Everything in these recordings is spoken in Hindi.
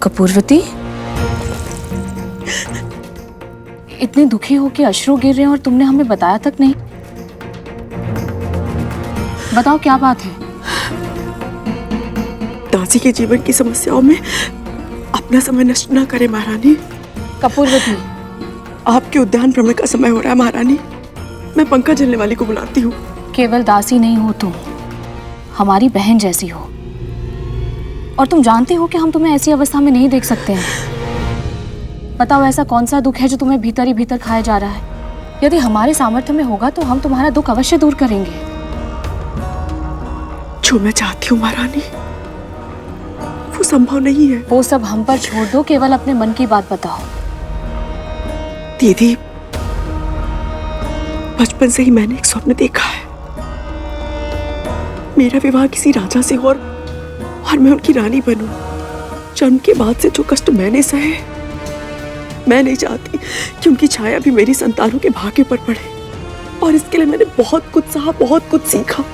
कपूरवती, इतने दुखी हो कि अश्रु गिर रहे हैं और तुमने हमें बताया तक नहीं। बताओ क्या बात है? दासी के जीवन की समस्याओं में अपना समय नष्ट न करें महारानी। कपूरवती, आपके उद्यान भ्रमण का समय हो रहा है महारानी। मैं पंखा झलने वाली को बुलाती हूँ। केवल दासी नहीं हो तुम, हमारी बहन जैसी हो, और तुम जानती हो कि हम तुम्हें ऐसी अवस्था में नहीं देख सकते हैं। बताओ ऐसा कौन सा दुख है जो तुम्हें भीतर ही भीतर खाया जा रहा है? यदि हमारे सामर्थ्य में होगा तो हम तुम्हारा दुख अवश्य दूर करेंगे। जो मैं चाहती हूँ महारानी वो संभव नहीं है। वो सब हम पर छोड़ दो, केवल अपने मन की बात बताओ। दीदी, बचपन से ही मैंने एक स्वप्न देखा है। मेरा विवाह किसी राजा से और मैं उनकी रानी बनूं। जन्म के बाद से जो कष्ट मैंने सहे, मैं नहीं चाहती कि उनकी छाया भी मेरी संतानों के भाग्य पर पड़े। और इसके लिए मैंने बहुत कुछ सहा, बहुत कुछ सीखा।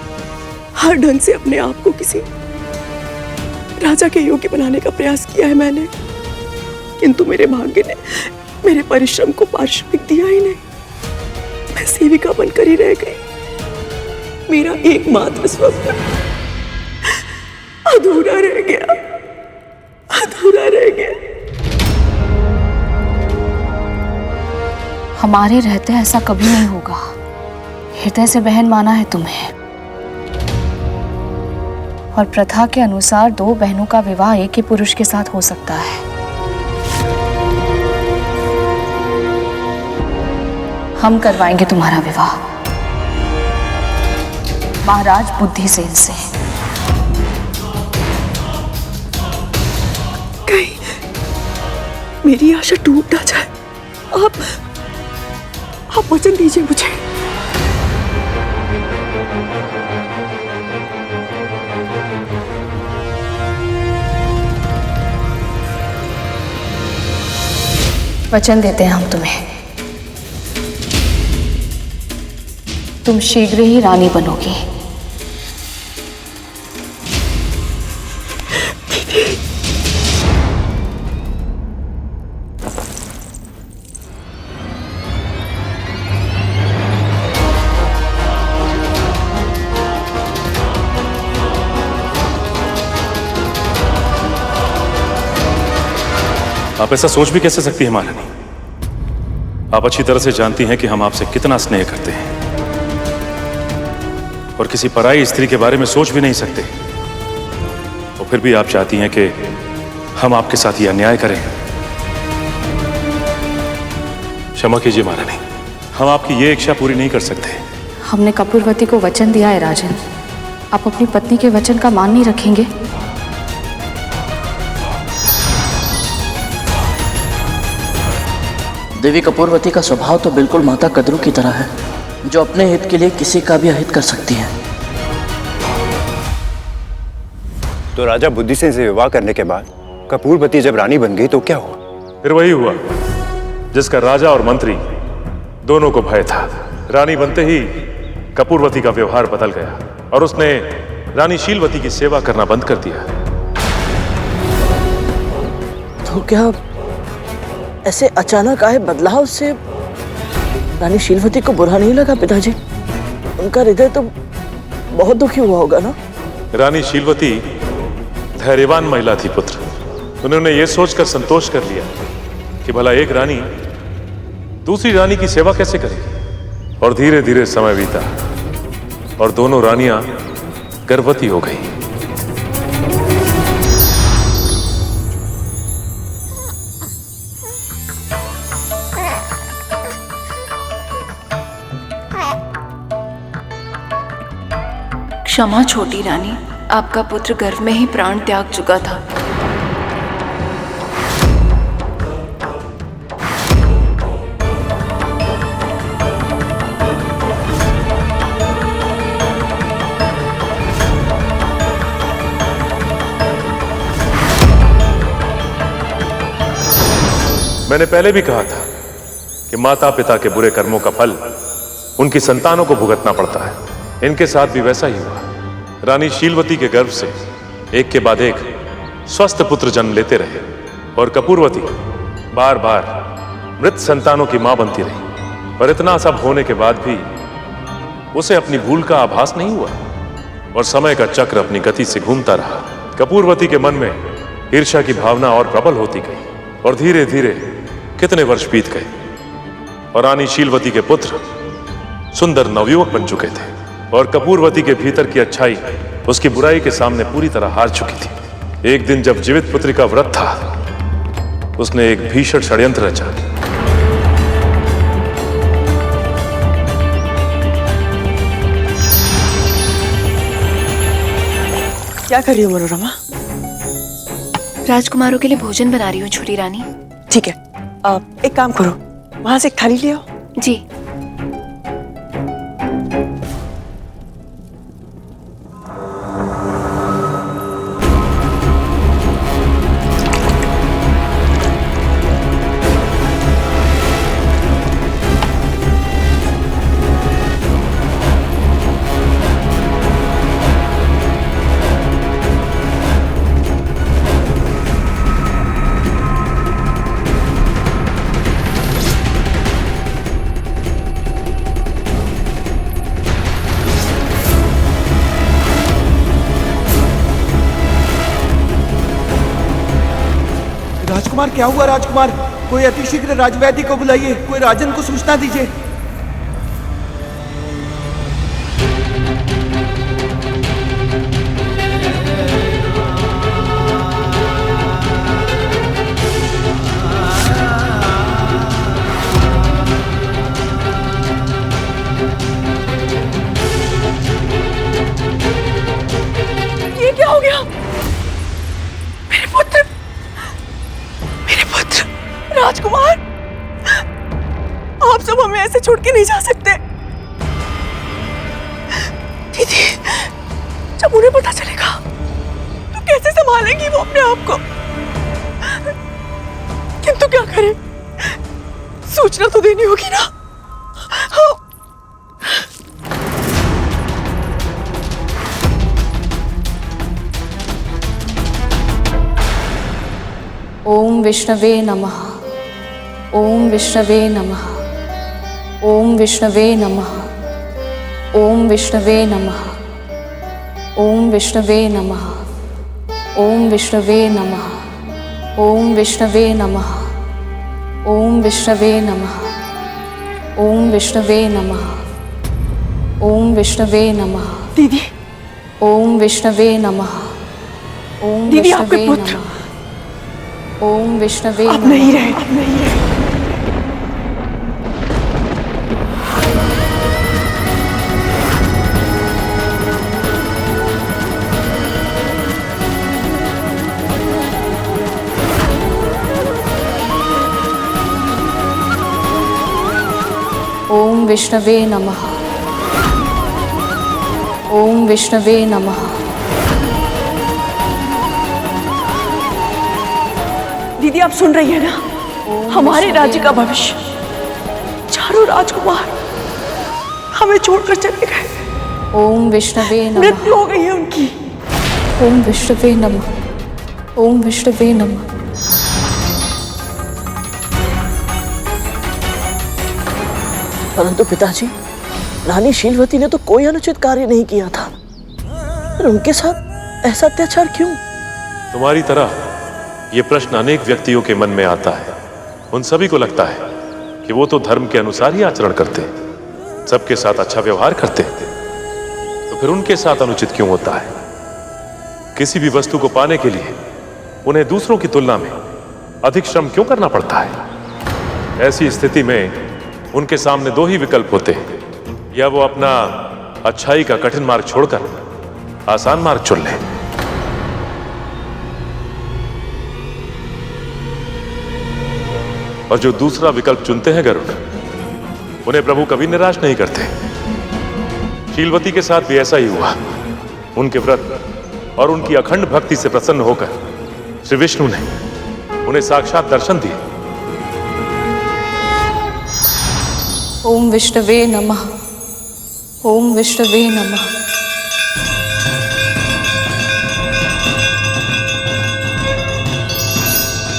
हर ढंग से अपने आप को किसी राजा के योग्य बनाने का प्रयास किया है मैंने, किंतु मेरे भाग्य ने मेरे परिश्रम को पारिश्रमिक दिया ही नहीं। मैं सेविका बनकर ही रह गई। मेरा एकमात्र स्वप्न अधूरा रह गया, अधूरा रह गया। हमारे रहते ऐसा कभी नहीं होगा। हृदय से बहन माना है तुम्हें, और प्रथा के अनुसार दो बहनों का विवाह एक ही पुरुष के साथ हो सकता है। हम करवाएंगे तुम्हारा विवाह महाराज बुद्धिसेन से। कहीं मेरी आशा टूट ना जाए। आप वचन दीजिए मुझे। वचन देते हैं हम तुम्हें, तुम शीघ्र ही रानी बनोगी। आप ऐसा सोच भी कैसे सकती हैं महारानी? आप अच्छी तरह से जानती हैं कि हम आपसे कितना स्नेह करते हैं, और किसी पराई स्त्री के बारे में सोच भी नहीं सकते। और फिर भी आप चाहती हैं कि हम आपके साथ ये अन्याय करें। क्षमा कीजिए महारानी, हम आपकी ये इच्छा पूरी नहीं कर सकते। हमने कपूरवती को वचन दिया है राजन, आप अपनी पत्नी के वचन का मान नहीं रखेंगे? देवी कपूरवती का स्वभाव तो बिल्कुल माता कद्रू की तरह है, जो अपने हित के लिए किसी का भी अहित कर सकती है। तो राजा बुद्धिसेन से विवाह करने के बाद कपूरवती जब रानी बन गई तो क्या हुआ? फिर वही हुआ जिसका राजा और मंत्री दोनों को भय था। रानी बनते ही कपूरवती का व्यवहार बदल गया और उसने रानी शीलवती की सेवा करना बंद कर दिया। तो क्या ऐसे अचानक आए बदलाव से रानी शीलवती को बुरा नहीं लगा पिताजी? उनका हृदय तो बहुत दुखी हुआ होगा ना? रानी शीलवती धैर्यवान महिला थी पुत्र। उन्होंने ये सोचकर संतोष कर लिया कि भला एक रानी दूसरी रानी की सेवा कैसे करेगी। और धीरे धीरे समय बीता और दोनों रानियां गर्भवती हो गई। क्षमा छोटी रानी, आपका पुत्र गर्भ में ही प्राण त्याग चुका था। मैंने पहले भी कहा था कि माता पिता के बुरे कर्मों का फल उनकी संतानों को भुगतना पड़ता है। इनके साथ भी वैसा ही हुआ। रानी शीलवती के गर्भ से एक के बाद एक स्वस्थ पुत्र जन्म लेते रहे और कपूरवती बार बार मृत संतानों की मां बनती रही। पर इतना सब होने के बाद भी उसे अपनी भूल का आभास नहीं हुआ और समय का चक्र अपनी गति से घूमता रहा। कपूरवती के मन में ईर्ष्या की भावना और प्रबल होती गई और धीरे धीरे कितने वर्ष बीत गए और रानी शीलवती के पुत्र सुंदर नवयुवक बन चुके थे और कपूरवती के भीतर की अच्छाई उसकी बुराई के सामने पूरी तरह हार चुकी थी। एक दिन जब जीवित पुत्री का व्रत था, उसने एक भीषण षड्यंत्र रचा। क्या कर रही हो मनोरमा? राजकुमारों के लिए भोजन बना रही हूँ छोटी रानी। ठीक है, एक काम करो, वहां से एक थाली ले आओ। जी। राजकुमार, क्या हुआ राजकुमार? कोई अतिशीघ्र राजवैद्य को बुलाइए, कोई राजन को सूचना दीजिए। ये क्या हो गया? मेरे पुत्र राजकुमार, आप सब हमें ऐसे छोड़ के नहीं जा सकते। दीदी, जब उन्हें पता चलेगा तो कैसे संभालेंगी वो अपने आप को? किंतु क्या करें, सूचना तो देनी होगी ना। ओम विष्णवे नमः। ओम विष्णवे नमः। ओम विष्णवे नमः। ओम विष्णवे नमः। ओम विष्णवे नमः। ओम विष्णवे नमः। ओम विष्णवे नमः। ओम विष्णवे नमः। ओम विष्णवे नमः। ओम विष्णवे नमः। दीदी, ओम विष्णवे नमः। ओम दीदी, आपके विष्णवे पुत्र नमः। ओम विष्णवे आप नहीं रहे, आप नहीं रहे। ओम विष्णवे नमः। ओम विष्णवे नमः। दीदी, आप सुन रही है ना? हमारे राज्य का भविष्य, चारों राजकुमार हमें छोड़कर चले गए। ओम विष्णवे नमः। मृत्यु हो गई है उनकी। ओम विष्णवे नमः। ओम विष्णवे नमः। परंतु पिताजी, रानी शीलवती ने तो कोई अनुचित कार्य नहीं किया था, पर उनके साथ ऐसा अत्याचार क्यों? तुम्हारी तरह ये प्रश्न अनेक व्यक्तियों के मन में आता है। उन सभी को लगता है कि वो तो धर्म के अनुसार ही आचरण करते, सबके साथ अच्छा व्यवहार करते, तो फिर उनके साथ अनुचित क्यों होता है? किसी भी वस्तु को पाने के लिए उन्हें दूसरों की तुलना में अधिक श्रम क्यों करना पड़ता है? ऐसी स्थिति में उनके सामने दो ही विकल्प होते हैं, या वो अपना अच्छाई का कठिन मार्ग छोड़कर आसान मार्ग चुन लें, और जो दूसरा विकल्प चुनते हैं गरुड़, उन्हें प्रभु कभी निराश नहीं करते। शीलवती के साथ भी ऐसा ही हुआ। उनके व्रत और उनकी अखंड भक्ति से प्रसन्न होकर श्री विष्णु ने उन्हें साक्षात दर्शन दिए। ओम विष्णवे नमः। ओम विष्णवे नमः।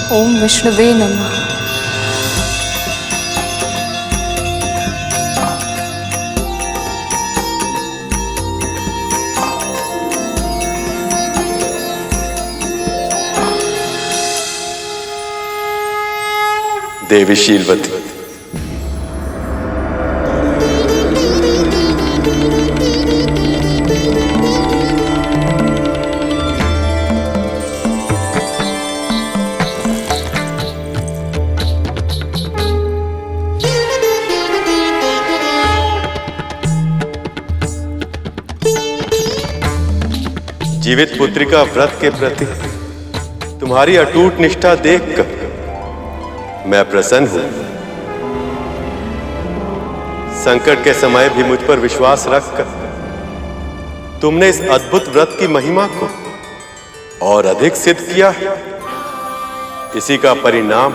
ओम विष्णुवे नमः। देवी शीलवती, जीवित पुत्रिका व्रत के प्रति तुम्हारी अटूट निष्ठा देखकर मैं प्रसन्न हूं। संकट के समय भी मुझ पर विश्वास रखकर तुमने इस अद्भुत व्रत की महिमा को और अधिक सिद्ध किया है। इसी का परिणाम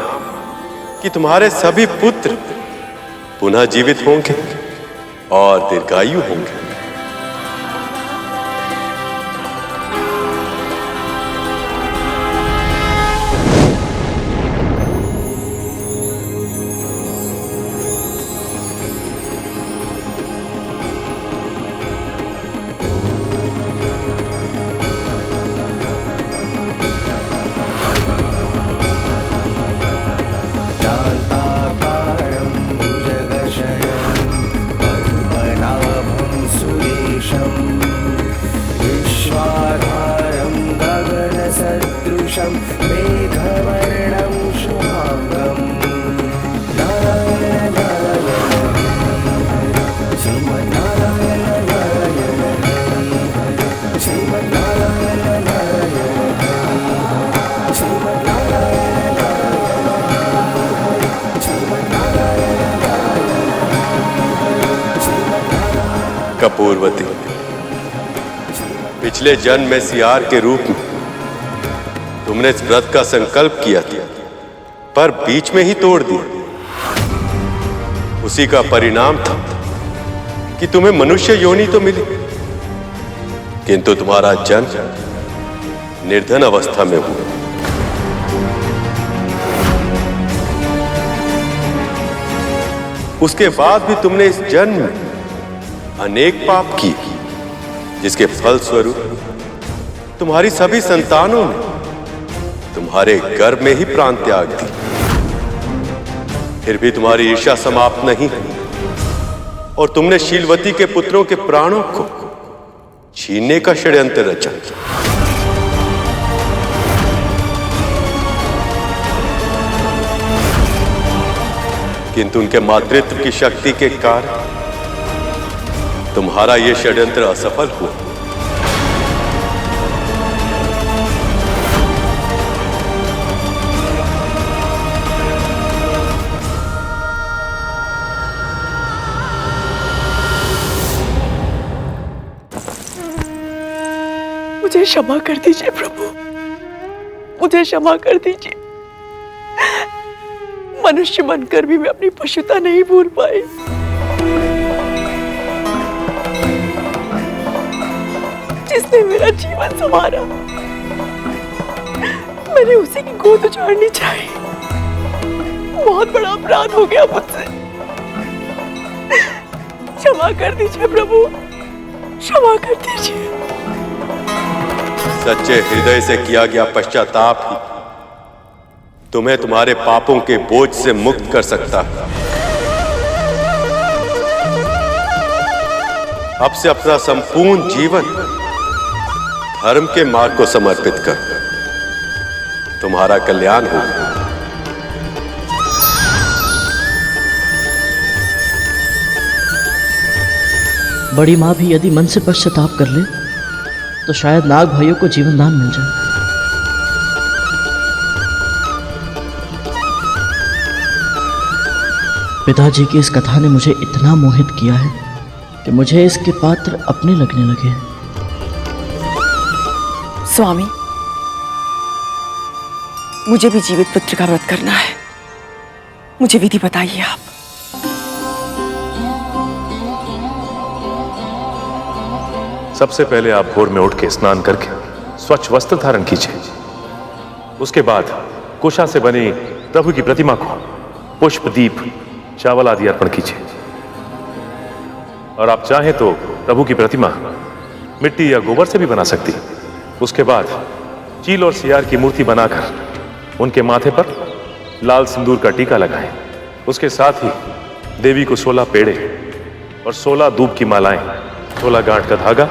कि तुम्हारे सभी पुत्र पुनः जीवित होंगे और दीर्घायु होंगे। कपूरवती, पिछले जन्म में सियार के रूप में तुमने इस व्रत का संकल्प किया था, पर बीच में ही तोड़ दिया। उसी का परिणाम था कि तुम्हें मनुष्य योनि तो मिली, किंतु तुम्हारा जन्म निर्धन अवस्था में हुआ। उसके बाद भी तुमने इस जन्म में अनेक पाप किए, जिसके फल स्वरूप तुम्हारी सभी संतानों ने तुम्हारे गर्भ में ही प्राण त्याग दी। फिर भी तुम्हारी ईर्ष्या समाप्त नहीं हुई और तुमने शीलवती के पुत्रों के प्राणों को छीनने का षड्यंत्र रचा। किंतु उनके मातृत्व की शक्ति के कारण तुम्हारा यह षड्यंत्र असफल हुआ। मुझे क्षमा कर दीजिए प्रभु, मुझे क्षमा कर दीजिए। मनुष्य बनकर भी मैं अपनी पशुता नहीं भूल पाई। जिसने मेरा जीवन संवारा, मैंने उसी की गोद उजाड़नी चाहिए। बहुत बड़ा अपराध हो गया मुझसे। क्षमा कर दीजिए प्रभु, क्षमा कर दीजिए। सच्चे हृदय से किया गया पश्चाताप ही तुम्हें तुम्हारे पापों के बोझ से मुक्त कर सकता है। अब से अपना संपूर्ण जीवन धर्म के मार्ग को समर्पित कर, तुम्हारा कल्याण होगा। बड़ी माँ भी यदि मन से पश्चाताप कर ले तो शायद नाग भाइयों को जीवन दान मिल जाए। पिताजी की इस कथा ने मुझे इतना मोहित किया है कि मुझे इसके पात्र अपने लगने लगे हैं। स्वामी, मुझे भी जीवित पुत्र का व्रत करना है। मुझे विधि बताइए आप। सबसे पहले आप भोर में उठ के स्नान करके स्वच्छ वस्त्र धारण कीजिए। उसके बाद कुशा से बनी प्रभु की प्रतिमा को पुष्प, दीप, चावल आदि अर्पण कीजिए। और आप चाहें तो प्रभु की प्रतिमा मिट्टी या गोबर से भी बना सकती। उसके बाद चील और सियार की मूर्ति बनाकर उनके माथे पर लाल सिंदूर का टीका लगाएं। उसके साथ ही देवी को 16 पेड़े और 16 दूब की मालाएं, 16 गांठ का धागा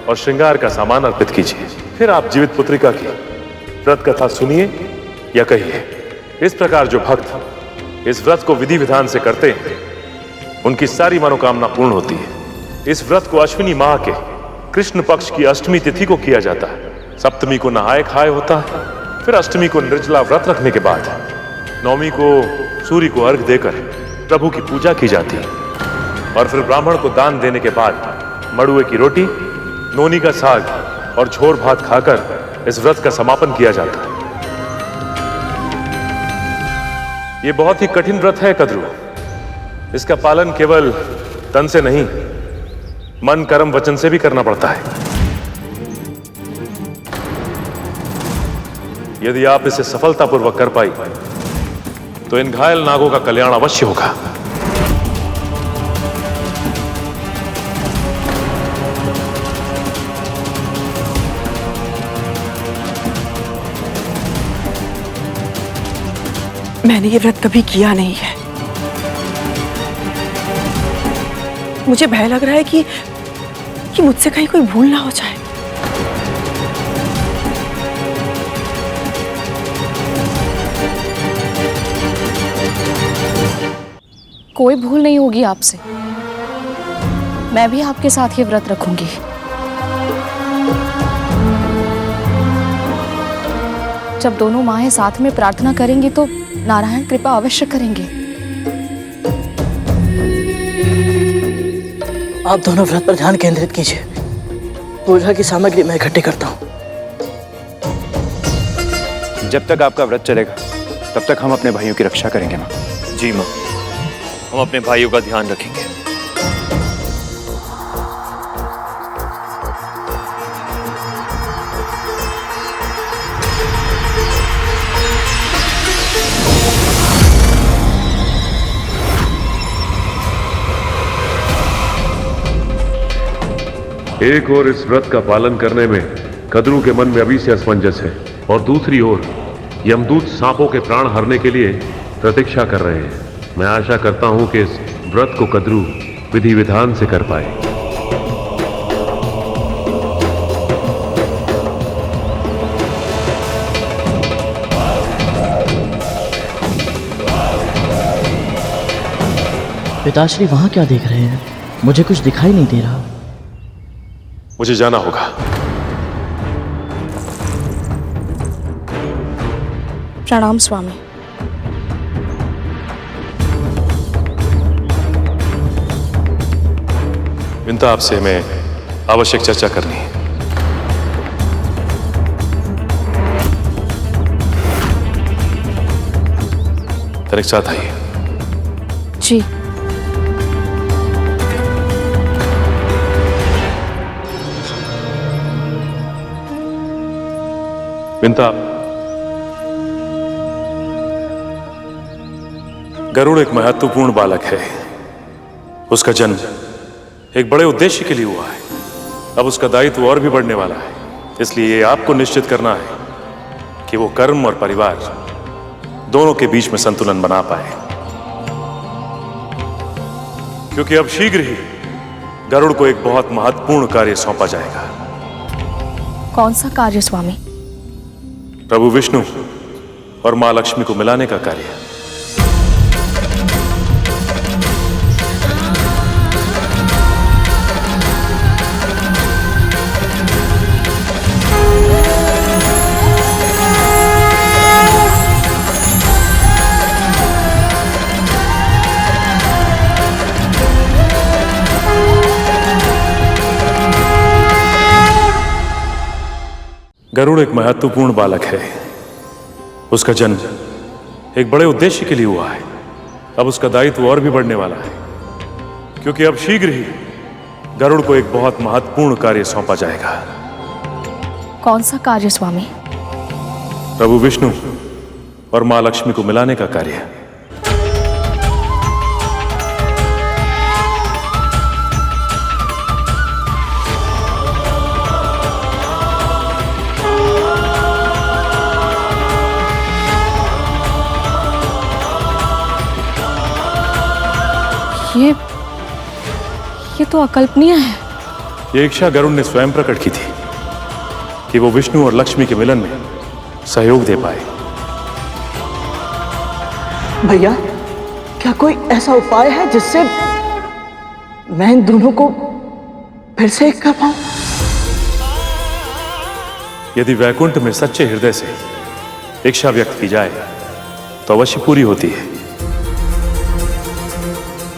और श्रृंगार का सामान अर्पित कीजिए। फिर आप जीवित पुत्रिका की व्रत कथा सुनिए या कहिए। इस प्रकार जो भक्त इस व्रत को विधि विधान से करते हैं, उनकी सारी मनोकामना पूर्ण होती है। इस व्रत को अश्विनी माह के कृष्ण पक्ष की अष्टमी तिथि को किया जाता है। सप्तमी को नहाए खाए होता है। फिर अष्टमी को निर्जला व्रत रखने के बाद नवमी को सूर्य को अर्घ देकर प्रभु की पूजा की जाती है। और फिर ब्राह्मण को दान देने के बाद मड़ुए की रोटी, नोनी का साग और झोर भात खाकर इस व्रत का समापन किया जाता है। यह बहुत ही कठिन व्रत है कद्रू। इसका पालन केवल तन से नहीं, मन, कर्म, वचन से भी करना पड़ता है। यदि आप इसे सफलतापूर्वक कर पाई तो इन घायल नागों का कल्याण अवश्य होगा। मैंने ये व्रत कभी किया नहीं है। मुझे भय लग रहा है कि मुझसे कहीं कोई भूल ना हो जाए। कोई भूल नहीं होगी आपसे। मैं भी आपके साथ ये व्रत रखूंगी। जब दोनों माहें साथ में प्रार्थना करेंगी तो नारायण कृपा अवश्य करेंगे। आप दोनों व्रत पर ध्यान केंद्रित कीजिए। पूजा की सामग्री मैं इकट्ठी करता हूँ। जब तक आपका व्रत चलेगा तब तक हम अपने भाइयों की रक्षा करेंगे माँ। जी माँ, हम अपने भाइयों का ध्यान रखेंगे। एक और इस व्रत का पालन करने में कद्रू के मन में अभी से असमंजस है, और दूसरी ओर यमदूत सांपों के प्राण हरने के लिए प्रतीक्षा कर रहे हैं। मैं आशा करता हूं कि इस व्रत को कद्रू विधि विधान से कर पाए। पिताश्री वहां क्या देख रहे हैं? मुझे कुछ दिखाई नहीं दे रहा। मुझे जाना होगा। प्रणाम स्वामी। विंता, आपसे मैं आवश्यक चर्चा करनी है। तनिक साथ आइए। जी। विंता, गरुड़ एक महत्वपूर्ण बालक है। उसका जन्म एक बड़े उद्देश्य के लिए हुआ है। अब उसका दायित्व और भी बढ़ने वाला है। इसलिए आपको निश्चित करना है कि वो कर्म और परिवार दोनों के बीच में संतुलन बना पाए, क्योंकि अब शीघ्र ही गरुड़ को एक बहुत महत्वपूर्ण कार्य सौंपा जाएगा। कौन सा कार्य स्वामी? प्रभु विष्णु और मां लक्ष्मी को मिलाने का कार्य। गरुड़ एक महत्वपूर्ण बालक है। उसका जन्म एक बड़े उद्देश्य के लिए हुआ है। अब उसका दायित्व और भी बढ़ने वाला है, क्योंकि अब शीघ्र ही गरुड़ को एक बहुत महत्वपूर्ण कार्य सौंपा जाएगा। कौन सा कार्य स्वामी? प्रभु विष्णु और मां लक्ष्मी को मिलाने का कार्य है। ये तो अकल्पनीय है। ये इच्छा गरुड़ ने स्वयं प्रकट की थी कि वो विष्णु और लक्ष्मी के मिलन में सहयोग दे पाए। भैया, क्या कोई ऐसा उपाय है जिससे मैं इन दोनों को फिर से एक कर पाऊं? यदि वैकुंठ में सच्चे हृदय से इच्छा व्यक्त की जाए तो अवश्य पूरी होती है।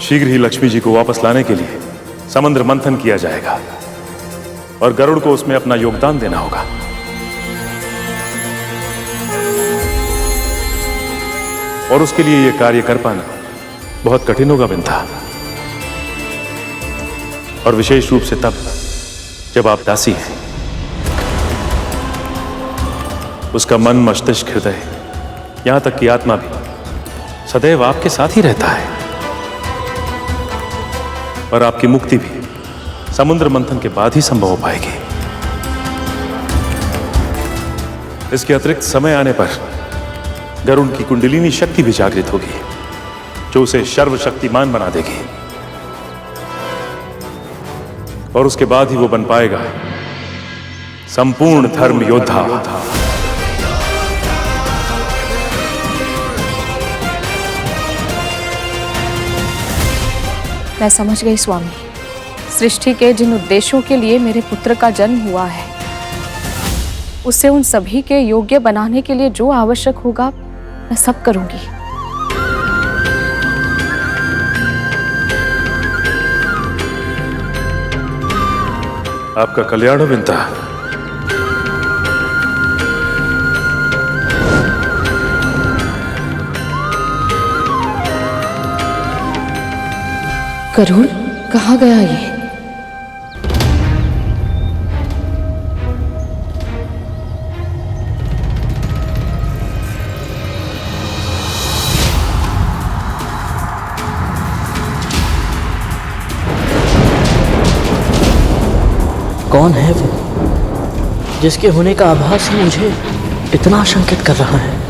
शीघ्र ही लक्ष्मी जी को वापस लाने के लिए समुद्र मंथन किया जाएगा और गरुड़ को उसमें अपना योगदान देना होगा। और उसके लिए यह कार्य कर पाना बहुत कठिन होगा विंता, और विशेष रूप से तब जब आप दासी हैं। उसका मन, मस्तिष्क, हृदय, यहां तक कि आत्मा भी सदैव आपके साथ ही रहता है। और आपकी मुक्ति भी समुद्र मंथन के बाद ही संभव हो पाएगी। इसके अतिरिक्त समय आने पर गरुड़ की कुंडलिनी शक्ति भी जागृत होगी, जो उसे सर्वशक्तिमान बना देगी। और उसके बाद ही वो बन पाएगा संपूर्ण धर्म योद्धा। मैं समझ गई स्वामी। सृष्टि के जिन उद्देश्यों के लिए मेरे पुत्र का जन्म हुआ है, उसे उन सभी के योग्य बनाने के लिए जो आवश्यक होगा मैं सब करूंगी। आपका कल्याण हो विंता। गरुड़ कहाँ गया ये? कौन है वो जिसके होने का आभास ही मुझे इतना आशंकित कर रहा है?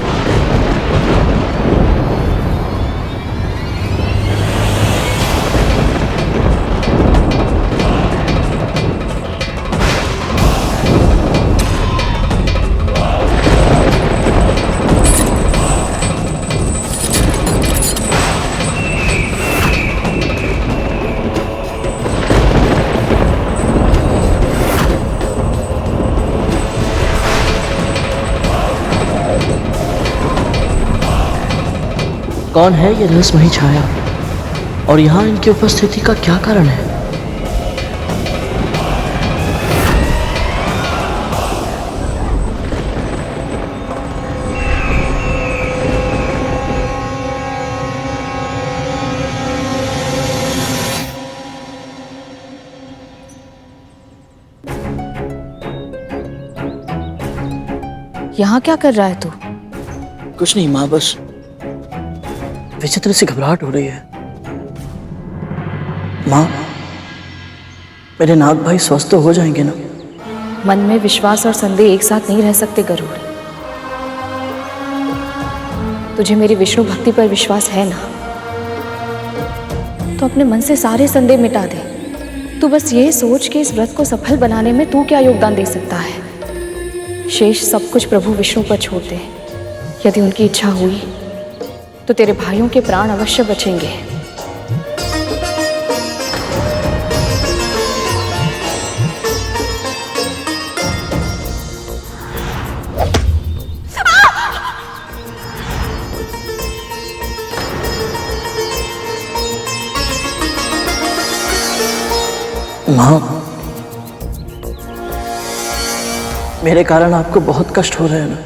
कौन है ये रहस्यमयी छाया और यहाँ इनकी उपस्थिति का क्या कारण है? यहाँ क्या कर रहा है तू? कुछ नहीं माँ, बस विचित्र सी घबराहट हो रही है। माँ, मेरे नाग भाई स्वस्थ तो हो जाएंगे ना? मन में विश्वास और संदेह एक साथ नहीं रह सकते गरुड़। तुझे मेरी विष्णु भक्ति पर विश्वास है ना, तो अपने मन से सारे संदेह मिटा दे। तू बस ये सोच कि इस व्रत को सफल बनाने में तू क्या योगदान दे सकता है। शेष सब कुछ प्रभु विष्णु पर छोड़ दे। यदि उनकी इच्छा हुई तो तेरे भाइयों के प्राण अवश्य बचेंगे। माँ, मेरे कारण आपको बहुत कष्ट हो रहे हैं ना?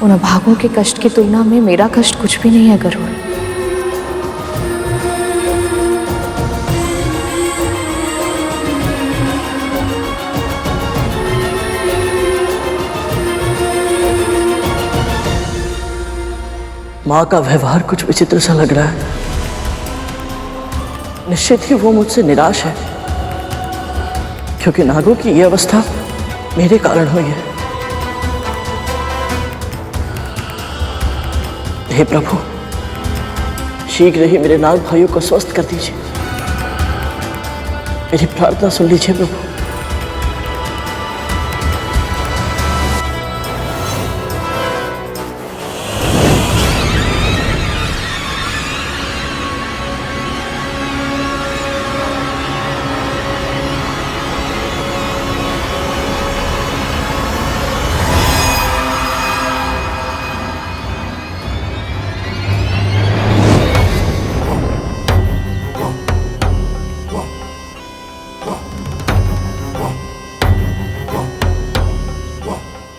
उन अभागों के कष्ट की तुलना में मेरा कष्ट कुछ भी नहीं है गरुड़। माँ का व्यवहार कुछ विचित्र सा लग रहा है। निश्चित ही वो मुझसे निराश है, क्योंकि नागों की ये अवस्था मेरे कारण हुई है। हे प्रभु, शीघ्र ही मेरे नाग भाइयों को स्वस्थ कर दीजिए। मेरी प्रार्थना सुन लीजिए प्रभु।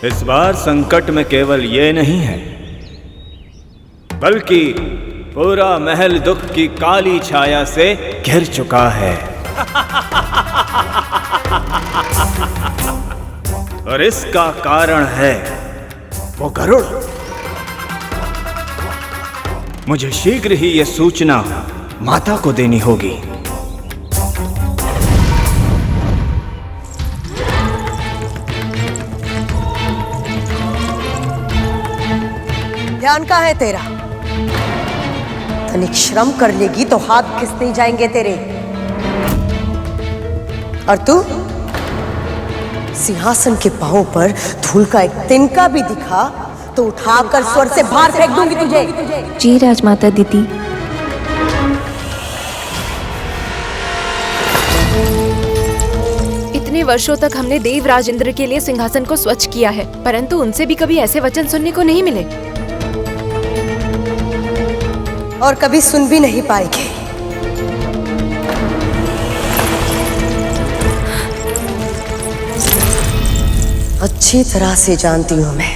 इस बार संकट में केवल ये नहीं है, बल्कि पूरा महल दुख की काली छाया से घिर चुका है। और इसका कारण है वो गरुड़। मुझे शीघ्र ही ये सूचना माता को देनी होगी। ध्यान का है तेरा? तनिक श्रम कर लेगी तो हाथ खिसते जाएंगे तेरे। और तू सिंहासन के पांव पर धूल का एक तिनका भी दिखा तो उठाकर स्वर से बाहर फेंक दूंगी तुझे। जी राजमाता दीदी। इतने वर्षों तक हमने देवराज इंद्र के लिए सिंहासन को स्वच्छ किया है, परंतु उनसे भी कभी ऐसे वचन सुनने को नहीं मिले और कभी सुन भी नहीं पाएंगे। अच्छी तरह से जानती हूं मैं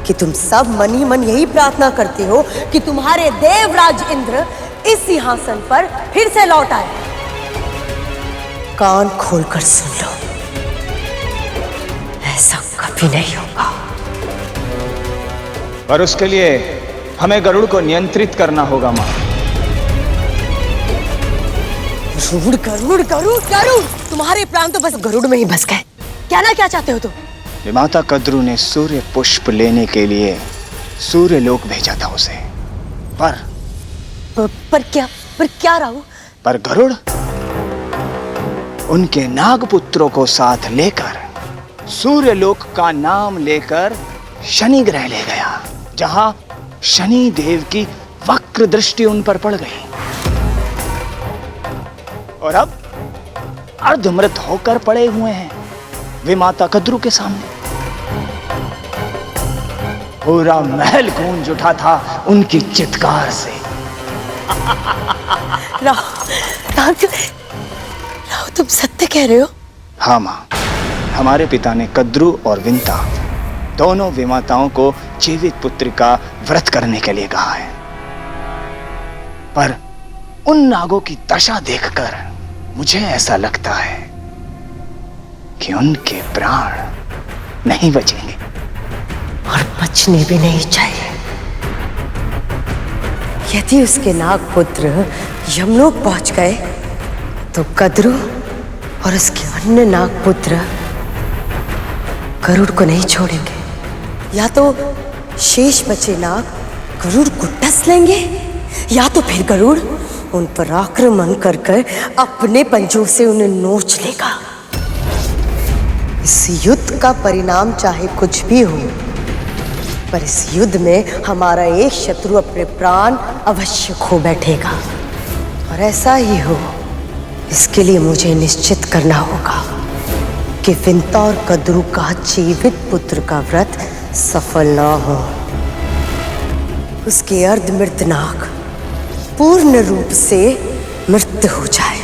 कि तुम सब मन ही मन यही प्रार्थना करते हो कि तुम्हारे देवराज इंद्र इस सिंहासन पर फिर से लौट आए। कान खोलकर सुन लो, ऐसा कभी नहीं होगा। पर उसके लिए हमें गरुड़ को नियंत्रित करना होगा माँ। गरुड़ गरुड़ गरुड़ गरुड़, तुम्हारे प्राण तो बस गरुड़ में ही बस गए। कहना क्या चाहते हो तुम? विमाता कद्रू ने सूर्य पुष्प लेने के लिए सूर्य लोक भेजा था उसे, पर क्या राहु? पर गरुड़ उनके नागपुत्रों को साथ लेकर सूर्य लोक का नाम लेकर शनि ग्रह ले गया, जहां शनि देव की वक्र दृष्टि उन पर पड़ गई और अब अर्धमृत होकर पड़े हुए हैं विमाता कद्रू के सामने। पूरा महल गूंज उठा था उनकी चित्कार से। राहु, तुम सत्य कह रहे हो? हाँ माँ, हमारे पिता ने कद्रू और विंता दोनों विमाताओं को जीवित पुत्र का व्रत करने के लिए कहा है, पर उन नागों की दशा देखकर मुझे ऐसा लगता है कि उनके प्राण नहीं बचेंगे और बचने भी नहीं चाहिए। यदि उसके नागपुत्र यमलोक पहुंच गए तो कद्रू और उसके अन्य नागपुत्र गरुड़ को नहीं छोड़ेंगे। या तो शेष बचे नाग गरुड़ को डस लेंगे, या तो फिर गरुड़ उन पर आक्रमण कर अपने पंजों से उन्हें नोच लेगा। इस युद्ध का परिणाम चाहे कुछ भी हो, पर इस युद्ध में हमारा एक शत्रु अपने प्राण अवश्य खो बैठेगा। और ऐसा ही हो, इसके लिए मुझे निश्चित करना होगा कि विंता और कद्रू का जीवित पुत्र का व्रत सफल ना हो। उसके अर्धमृत नाग पूर्ण रूप से मृत हो जाए।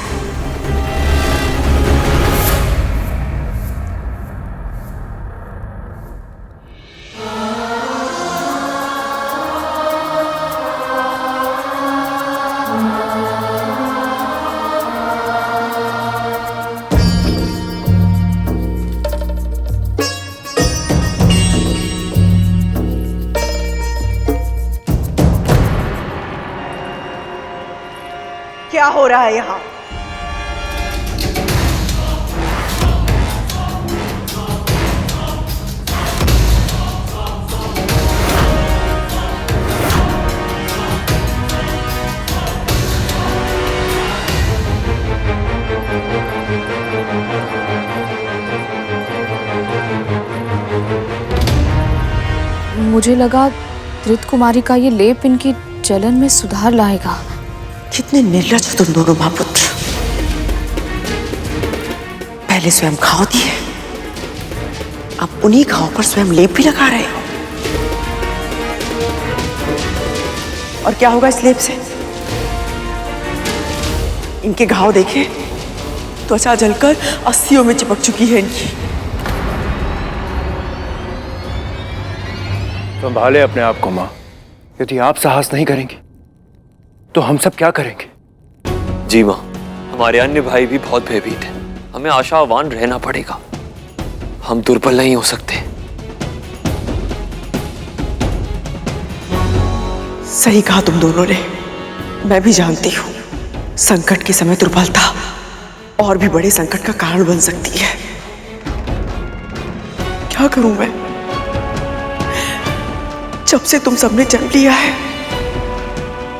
हो रहा है यहाँ? मुझे लगा धृत कुमारी का ये लेप इनकी जलन में सुधार लाएगा। कितने निर्लज हो तुम दोनों महापुत्र। पहले स्वयं घाव दिए, अब उन्हीं घाव पर स्वयं लेप भी लगा रहे हो। और क्या होगा इस लेप से? इनके घाव देखे, त्वचा जलकर अस्थियों में चिपक चुकी है इनकी। संभाले अपने आप को माँ। यदि आप साहस नहीं करेंगे तो हम सब क्या करेंगे? जी माँ, हमारे अन्य भाई भी बहुत भयभीत हैं। हमें आशावान रहना पड़ेगा। हम दुर्बल नहीं हो सकते। सही कहा तुम दोनों ने। मैं भी जानती हूँ संकट के समय दुर्बलता और भी बड़े संकट का कारण बन सकती है। क्या करूं मैं? जब से तुम सबने जन्म लिया है,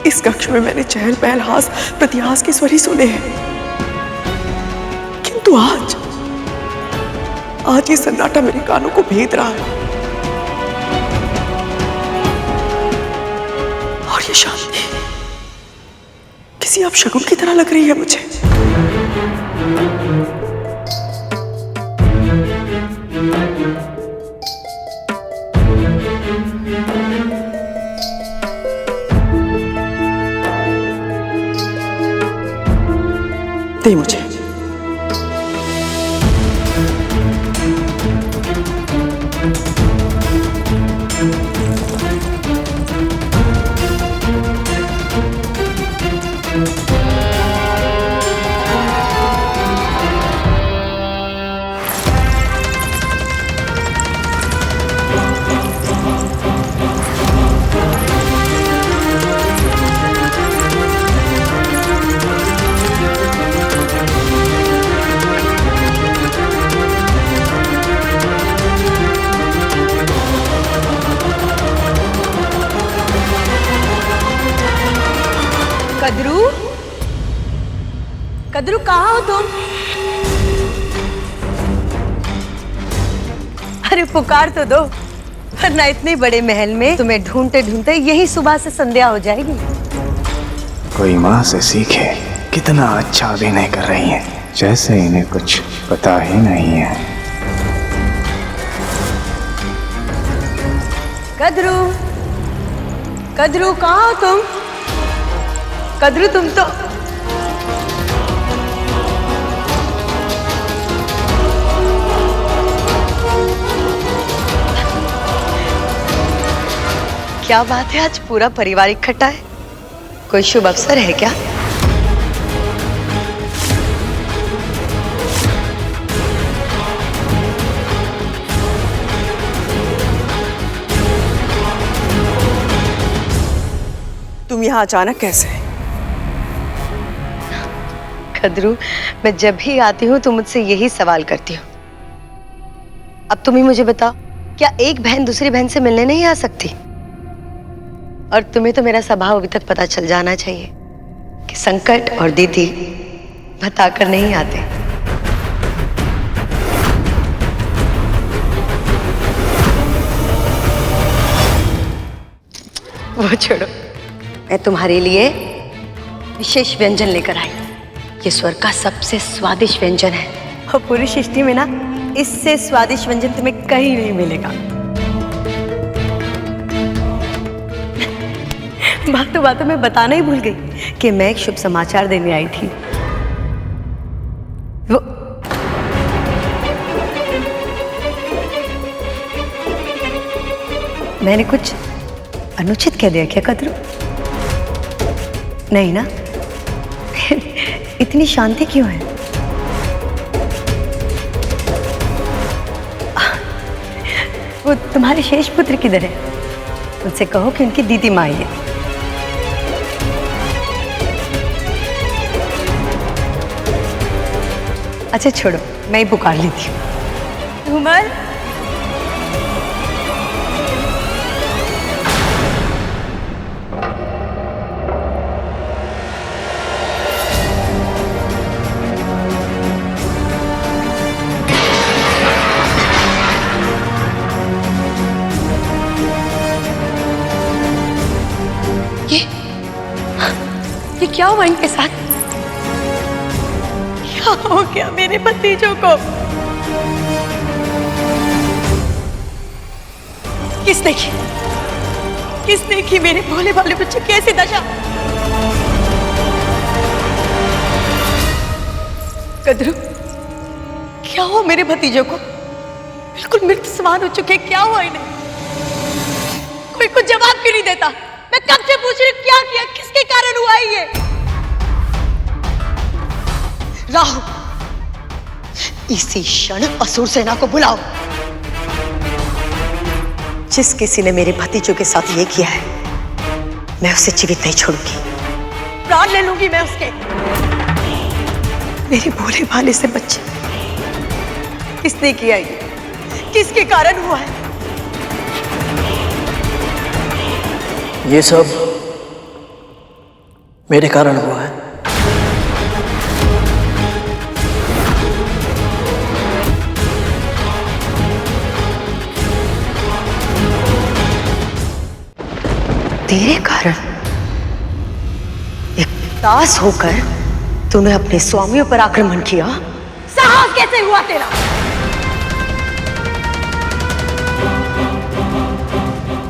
इस कक्ष में मैंने चहल पहल, हास प्रतिहास के स्वर ही सुने हैं। किंतु आज ये सन्नाटा मेरे कानों को भेद रहा है। और ये शांति किसी अपशगुन की तरह लग रही है मुझे। दे मुझे। कद्रू, कद्रू कहाँ हो तुम? अरे पुकार तो दो, वरना इतने बड़े महल में तुम्हें ढूंढते ढूंढते यही सुबह से संध्या हो जाएगी। कोई माँ से सीखे, कितना अच्छा अभिनय कर रही हैं, जैसे इन्हें कुछ पता ही नहीं है। कद्रू, कद्रू कहाँ हो तुम? कद्रू तुम तो क्या बात है, आज पूरा परिवार इकट्ठा है। कोई शुभ अवसर है क्या? तुम यहाँ अचानक कैसे? कद्रू, मैं जब भी आती हूँ तुम मुझसे यही सवाल करती हो। अब तुम ही मुझे बताओ, क्या एक बहन दूसरी बहन से मिलने नहीं आ सकती? और तुम्हें तो मेरा स्वभाव अभी तक पता चल जाना चाहिए कि संकट और दीदी बताकर नहीं आते। वो छोड़ो, मैं तुम्हारे लिए विशेष व्यंजन लेकर आई। ये स्वर्ग का सबसे स्वादिष्ट व्यंजन है और पूरी सृष्टि में ना इससे स्वादिष्ट व्यंजन तुम्हें कहीं नहीं मिलेगा। बातों बातों में बताना ही भूल गई कि मैं एक शुभ समाचार देने आई थी। वो मैंने कुछ अनुचित कह दिया क्या कद्रू? नहीं ना? इतनी शांति क्यों है? वो तुम्हारे शेष पुत्र किधर है? उनसे कहो कि उनकी दीदी माँ आई है। अच्छा छोड़ो, मैं ही पुकार लेती हूँ। उमर, ये क्या हुआ इनके साथ? क्या हो गया मेरे भतीजों को? किसने की? किसने की मेरे भोले भाले बच्चे की ऐसी दशा? कद्रू, क्या हुआ मेरे भतीजों को? बिल्कुल मृत समान हो चुके, क्या हुआ इन्हें? कोई कुछ जवाब क्यों नहीं देता? मैं कब से पूछ रही हूँ, क्या किया, किसके कारण हुआ ये? राहु, इसी क्षण असुर सेना को बुलाओ। जिस किसी ने मेरे भतीजों के साथ ये किया है, मैं उसे जीवित नहीं छोड़ूंगी, प्राण ले लूंगी मैं उसके। मेरे भोले भाले से बच्चे, किसने किया ये? किसके कारण हुआ है? ये सब मेरे कारण हुआ है। तेरे कारण? एक दास होकर तूने अपने स्वामियों पर आक्रमण किया? साहस कैसे हुआ तेरा?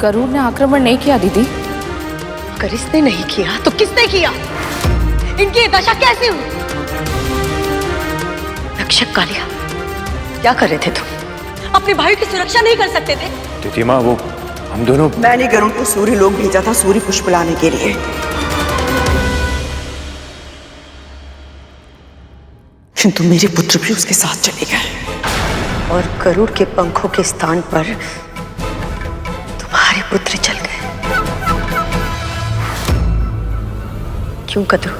गरुड़ ने आक्रमण नहीं किया दीदी। अगर इसने नहीं किया तो किसने किया? इनकी ये दशा कैसे हुई? रक्षक कालिया, क्या कर रहे थे तुम? अपने भाई की सुरक्षा नहीं कर सकते थे? तिथि माँ, वो हम दोनों। मैंने गरुड़ को सूर्य लोक भेजा था सूर्य पुष्प लाने के लिए। किंतु मेरे पुत्र भी उसके साथ चले गए और गरुड़ के पंखों के स्थान पर तुम्हारे पुत्र चल गए। क्यों कद्रू?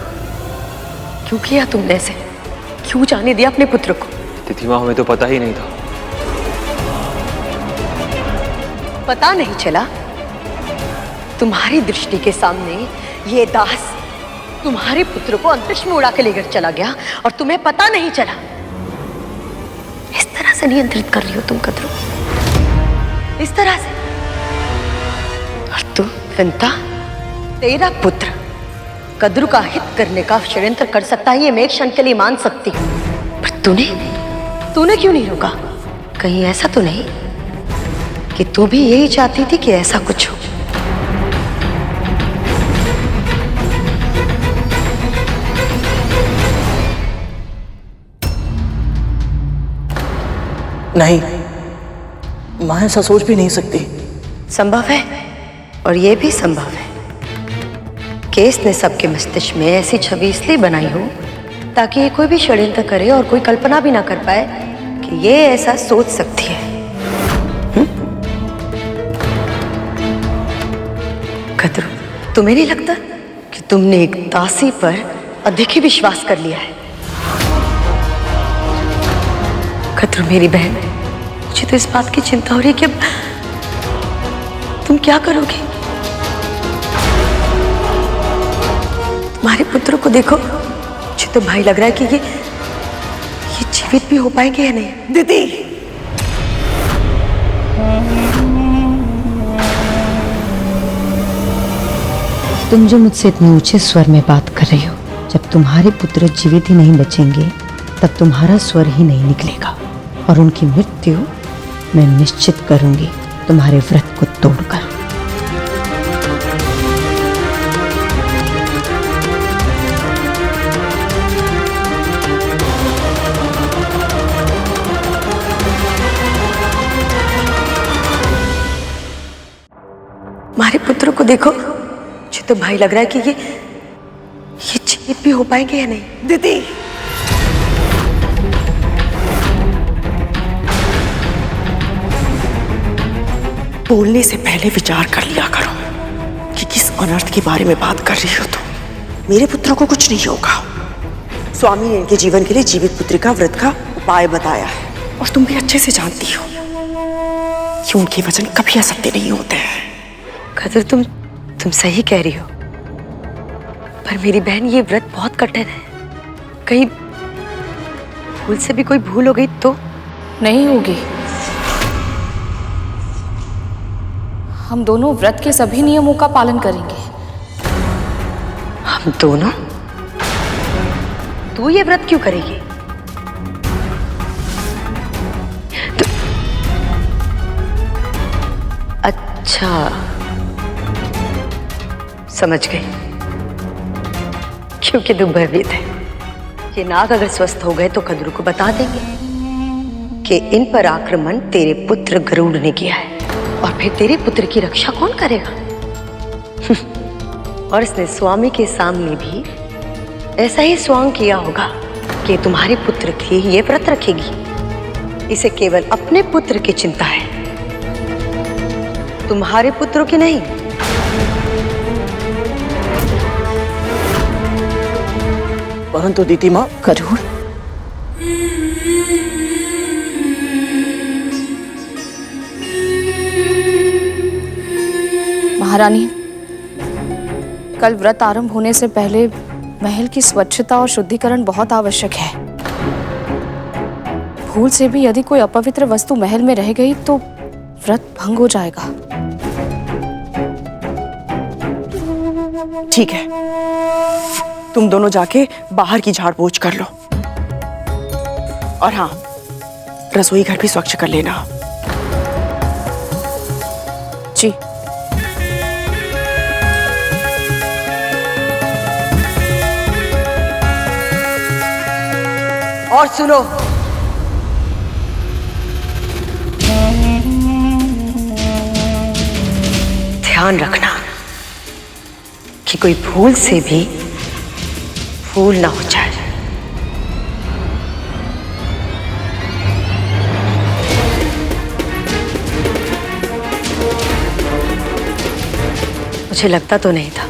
क्यों किया तुमने ऐसे? क्यों जाने दिया अपने पुत्र को? तिथि माँ, हमें तो पता ही नहीं था। पता नहीं चला? तुम्हारी दृष्टि के सामने ये दास तुम्हारे पुत्र को अंतरिक्ष में उड़ा के लेकर चला गया और तुम्हें पता नहीं चला। इस तरह से नियंत्रित कर रही हो तुम कद्रू, इस तरह से। और तू विंता, तेरा पुत्र कद्रू का हित करने का षड्यंत्र कर सकता है, ये मैं एक क्षण के लिए मान सकती हूँ, पर तूने क्यों नहीं रोका? कहीं ऐसा तो नहीं कि तू भी यही चाहती थी कि ऐसा कुछ हो? नहीं, मां ऐसा सोच भी नहीं सकती। संभव है, और यह भी संभव है कि इसने सबके मस्तिष्क में ऐसी छवि इसलिए बनाई हो ताकि ये कोई भी षड्यंत्र करे और कोई कल्पना भी ना कर पाए कि ये ऐसा सोच सकती है। कद्रू, तुम्हें नहीं लगता कि तुमने एक दासी पर अधिक ही विश्वास कर लिया है? कद्रू मेरी बहन, मुझे तो इस बात की चिंता हो रही है कि अब तुम क्या करोगी? तुम्हारे पुत्र को देखो, मुझे तो भाई लग रहा है कि ये जीवित भी हो पाएंगे या नहीं। दीदी, तुम जो मुझसे इतने ऊंचे स्वर में बात कर रही हो, जब तुम्हारे पुत्र जीवित ही नहीं बचेंगे तब तुम्हारा स्वर ही नहीं निकलेगा और उनकी मृत्यु मैं निश्चित करूंगी तुम्हारे व्रत को तोड़कर। हमारे पुत्र को देखो, मुझे तो भाई लग रहा है कि ये जीवित भी हो पाएंगे या नहीं। दीदी, बोलने से पहले विचार कर लिया करो कि किस अनर्थ के बारे में बात कर रही हो तुम। मेरे पुत्र को कुछ नहीं होगा, स्वामी ने इनके जीवन के लिए जीवित पुत्रिका व्रत का उपाय बताया है। और तुम भी अच्छे से जानती हो कि उनके वचन कभी असत्य नहीं होते हैं। कदर, तुम सही कह रही हो, पर मेरी बहन ये व्रत बहुत कठिन है। कहीं भूल से भी कोई भूल हो गई तो? नहीं होगी। हम दोनों व्रत के सभी नियमों का पालन करेंगे। हम दोनों? तू ये व्रत क्यों करेगी? अच्छा, समझ गई। क्योंकि तुम भयभीत है। ये नाग अगर स्वस्थ हो गए तो कद्रू को बता देंगे कि इन पर आक्रमण तेरे पुत्र गरुड़ ने किया है, और फिर तेरे पुत्र की रक्षा कौन करेगा? और इसने स्वामी के सामने भी ऐसा ही स्वांग किया होगा कि तुम्हारे पुत्र की ये व्रत रखेगी। इसे केवल अपने पुत्र की चिंता है, तुम्हारे पुत्रों की नहीं। परंतु दीदी माँ, गरुड़, महारानी, कल व्रत आरंभ होने से पहले महल की स्वच्छता और शुद्धिकरण बहुत आवश्यक है। भूल से भी यदि कोई अपवित्र वस्तु महल में रह गई तो व्रत भंग हो जाएगा। ठीक है, तुम दोनों जाके बाहर की झाड़ पोंछ कर लो। और हाँ, रसोई घर भी स्वच्छ कर लेना। जी। और सुनो, ध्यान रखना कि कोई भूल से भी भूल ना हो जाए। मुझे लगता तो नहीं था,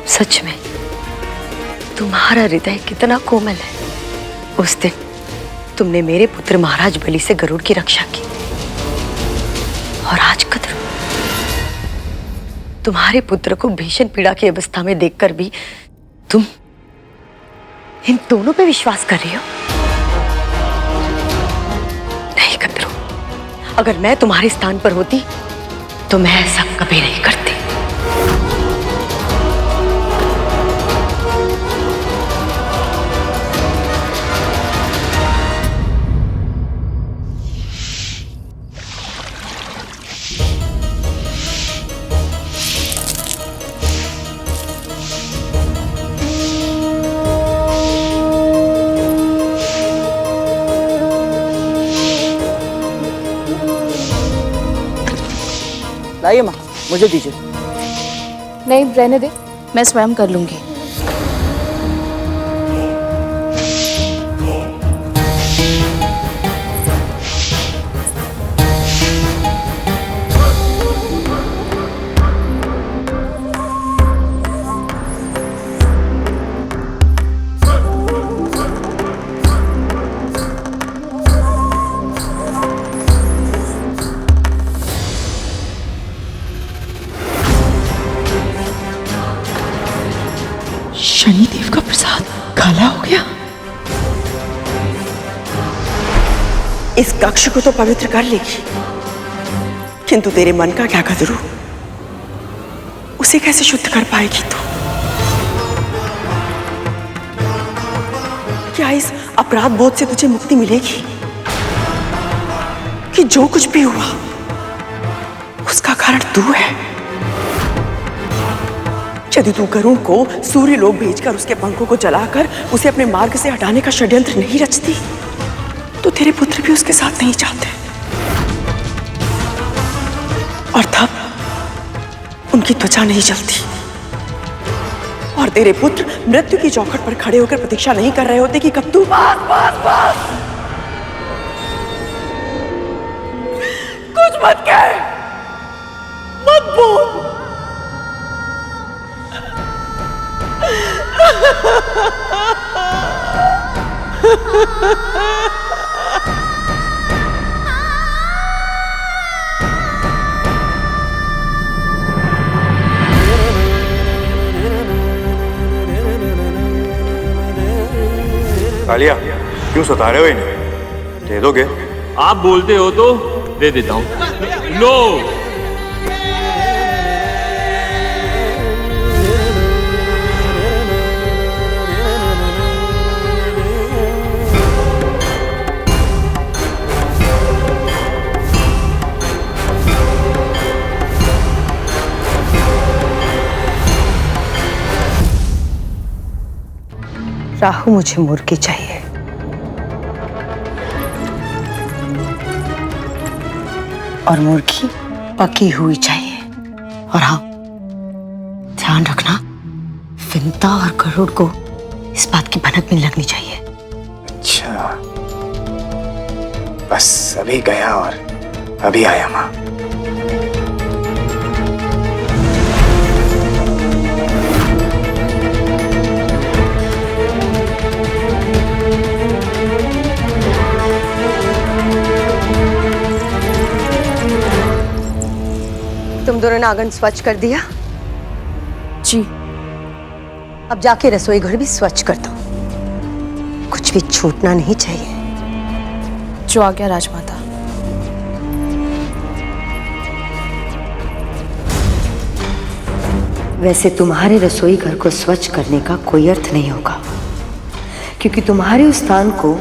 सच में तुम्हारा हृदय कितना कोमल है। उस दिन तुमने मेरे पुत्र महाराज बलि से गरुड़ की रक्षा की, और आज कद्रू, तुम्हारे पुत्र को भीषण पीड़ा की अवस्था में देखकर भी तुम इन दोनों पे विश्वास कर रही हो? नहीं कद्रू, अगर मैं तुम्हारे स्थान पर होती तो मैं ऐसा कभी नहीं करती। लाइए माँ, मुझे दीजिए। नहीं, रहने दे, मैं स्वयं कर लूंगी। शनिदेव का प्रसाद काला हो गया। इस कक्ष को तो पवित्र कर लेगी, किंतु तेरे मन का क्या कदरू? उसे कैसे शुद्ध कर पाएगी तू? क्या इस अपराध बोध से तुझे मुक्ति मिलेगी कि जो कुछ भी हुआ उसका कारण तू है? यदि तू गरुड़ को सूर्य लोक भेजकर उसके पंखों को जलाकर उसे अपने मार्ग से हटाने का षड्यंत्र नहीं रचती, तो तेरे पुत्र भी उसके साथ नहीं जाते, और तब उनकी त्वचा नहीं जलती, और तेरे पुत्र मृत्यु की चौखट पर खड़े होकर प्रतीक्षा नहीं कर रहे होते कि कब तू बस बस बस कुछ मत कह, मत बोल। कालिया, क्यों सता रहे हो इन्हें? दे दोगे? आप बोलते हो तो दे देता हूं। लो। राहु, मुझे मुर्गी चाहिए। और मुर्गी पकी हुई चाहिए। और हाँ, ध्यान रखना, विंता और गरुड़ को इस बात की भनक नहीं लगनी चाहिए। अच्छा, बस अभी गया और अभी आया माँ। तुम दोनों ने आंगन स्वच्छ कर दिया? जी। अब जाके रसोई घर भी स्वच्छ कर दो, कुछ भी छूटना नहीं चाहिए। जो आ गया राजमाता। वैसे तुम्हारे रसोई घर को स्वच्छ करने का कोई अर्थ नहीं होगा, क्योंकि तुम्हारे उस स्थान को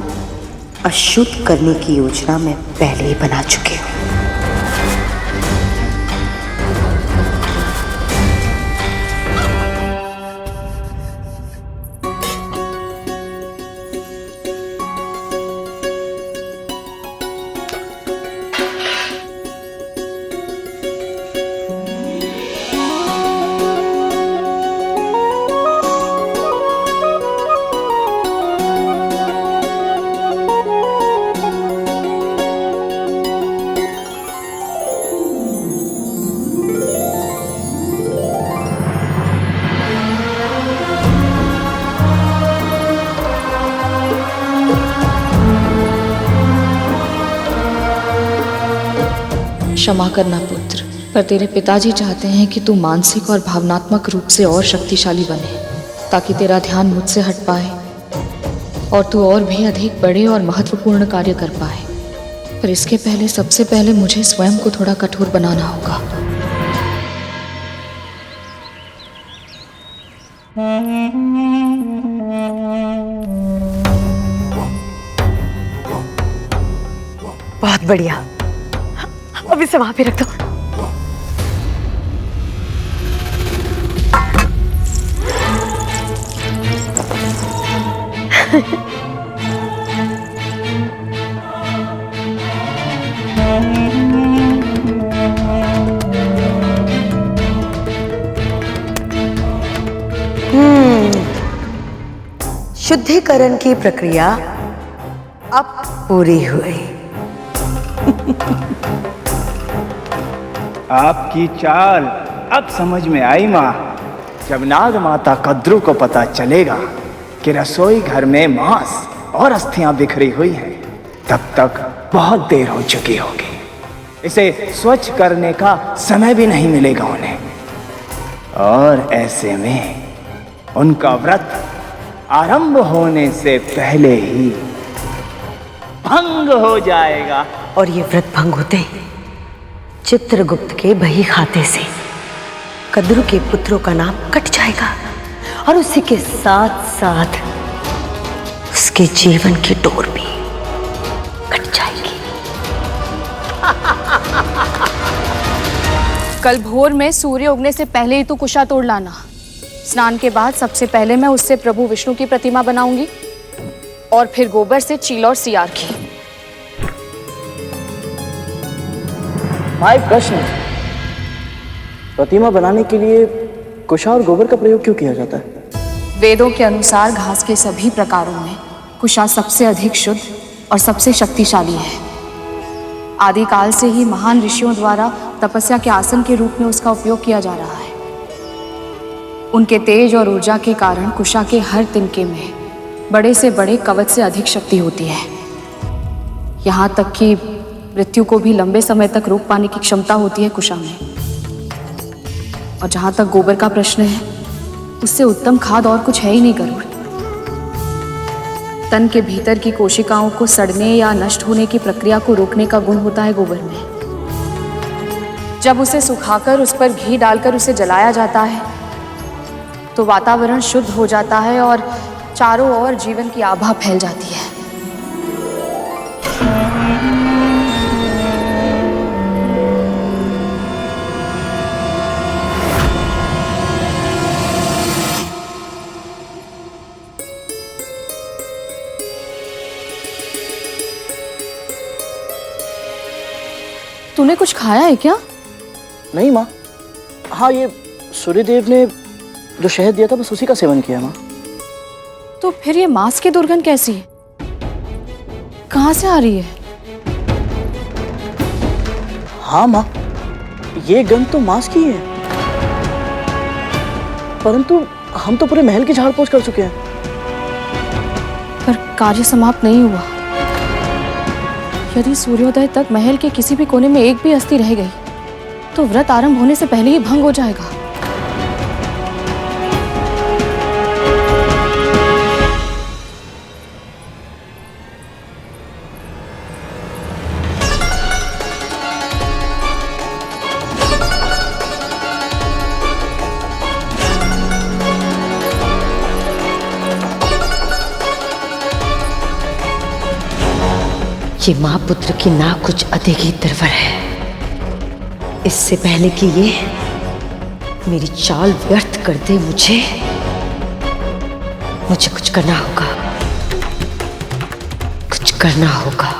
अशुद्ध करने की योजना मैं पहले ही बना चुकी हूँ। क्षमा करना पुत्र, पर तेरे पिताजी चाहते हैं कि तू मानसिक और भावनात्मक रूप से और शक्तिशाली बने, ताकि तेरा ध्यान मुझसे हट पाए और तू और भी अधिक बड़े और महत्वपूर्ण कार्य कर पाए। पर इसके पहले, सबसे पहले मुझे स्वयं को थोड़ा कठोर बनाना होगा। बहुत बढ़िया, अब इसे वहां पे रख दो। शुद्धिकरण की प्रक्रिया अब पूरी हुई। आपकी चाल अब समझ में आई माँ। जब नाग माता कद्रू को पता चलेगा कि रसोई घर में मांस और अस्थियां बिखरी हुई हैं, तब तक बहुत देर हो चुकी होगी। इसे स्वच्छ करने का समय भी नहीं मिलेगा उन्हें, और ऐसे में उनका व्रत आरंभ होने से पहले ही भंग हो जाएगा। और ये व्रत भंग होते ही चित्रगुप्त के बही खाते से कद्रू के पुत्रों का नाम कट जाएगा, और उसी के साथ साथ उसके जीवन की डोर भी कट जाएगी। कल भोर में सूर्य उगने से पहले ही तू कुशा तोड़ लाना। स्नान के बाद सबसे पहले मैं उससे प्रभु विष्णु की प्रतिमा बनाऊंगी, और फिर गोबर से चील और सियार की। एक प्रश्न, प्रतिमा बनाने के लिए कुशा और गोबर का प्रयोग क्यों किया जाता है? वेदों के अनुसार घास के सभी प्रकारों में कुशा सबसे अधिक शुद्ध और सबसे शक्तिशाली है। आदिकाल से ही महान ऋषियों द्वारा तपस्या के आसन के रूप में उसका उपयोग किया जा रहा है। उनके तेज और ऊर्जा के कारण कुशा के हर तिनके में बड़े से बड़े कवच से अधिक शक्ति होती है। यहाँ तक कि मृत्यु को भी लंबे समय तक रोक पाने की क्षमता होती है कुशा में। और जहाँ तक गोबर का प्रश्न है, उससे उत्तम खाद और कुछ है ही नहीं गरुड़। तन के भीतर की कोशिकाओं को सड़ने या नष्ट होने की प्रक्रिया को रोकने का गुण होता है गोबर में। जब उसे सुखाकर उस पर घी डालकर उसे जलाया जाता है तो वातावरण शुद्ध हो जाता है और चारों ओर जीवन की आभा फैल जाती है। तूने कुछ खाया है क्या? नहीं माँ। हाँ, ये सूर्यदेव ने जो शहद दिया था बस उसी का सेवन किया माँ। तो फिर ये मांस की दुर्गंध कैसी है? कहाँ से आ रही है? हाँ माँ, ये गंध तो मांस की है, परंतु हम तो पूरे महल की झाड़ पोछ कर चुके हैं। पर कार्य समाप्त नहीं हुआ। यदि सूर्योदय तक महल के किसी भी कोने में एक भी अस्थि रह गई तो व्रत आरंभ होने से पहले ही भंग हो जाएगा। ये माँ पुत्र की नाक कुछ अधिक ही निर्भर है। इससे पहले कि ये मेरी चाल व्यर्थ कर दे, मुझे कुछ करना होगा। कुछ करना होगा।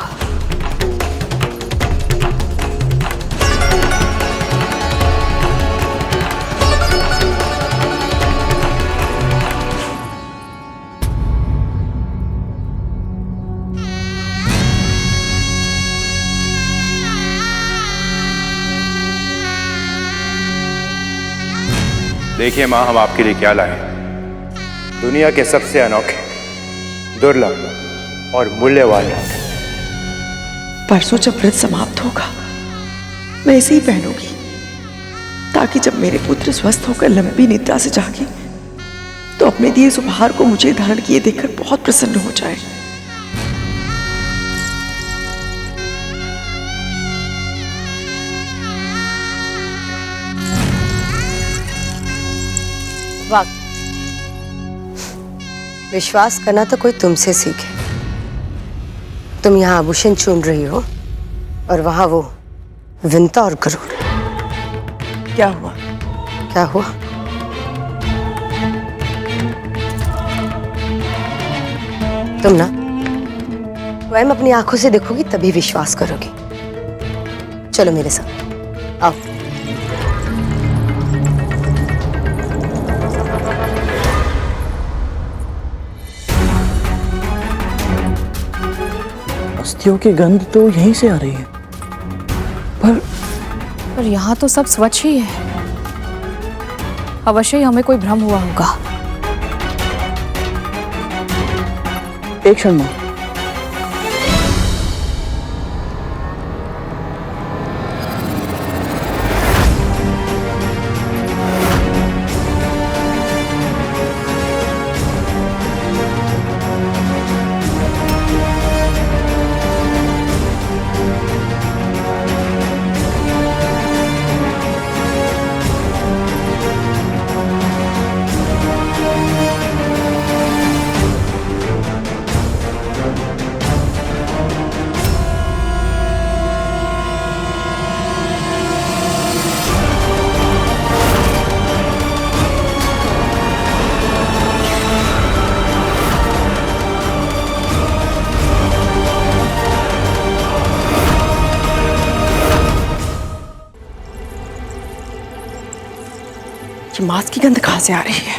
देखिए माँ, हम आपके लिए क्या लाए हैं। दुनिया के सबसे अनोखे, दुर्लभ और मूल्यवान रत्न। परसों जब व्रत समाप्त होगा मैं इसे ही पहनूंगी, ताकि जब मेरे पुत्र स्वस्थ होकर लंबी निद्रा से जागे तो अपने दिए इस उपहार को मुझे धारण किए देखकर बहुत प्रसन्न हो जाए। विश्वास करना तो कोई तुमसे सीखे। तुम यहाँ आभूषण चुन रही हो और वहां वो विंता और गरुड़। क्या हुआ? क्या हुआ? तुम ना स्वयं अपनी आंखों से देखोगी तभी विश्वास करोगी। चलो मेरे साथ आओ। अस्थियों की गंध तो यहीं से आ रही है, पर यहाँ तो सब स्वच्छ ही है। अवश्य ही हमें कोई भ्रम हुआ होगा। एक क्षण मां। ये मांस की गंध कहाँ से आ रही है?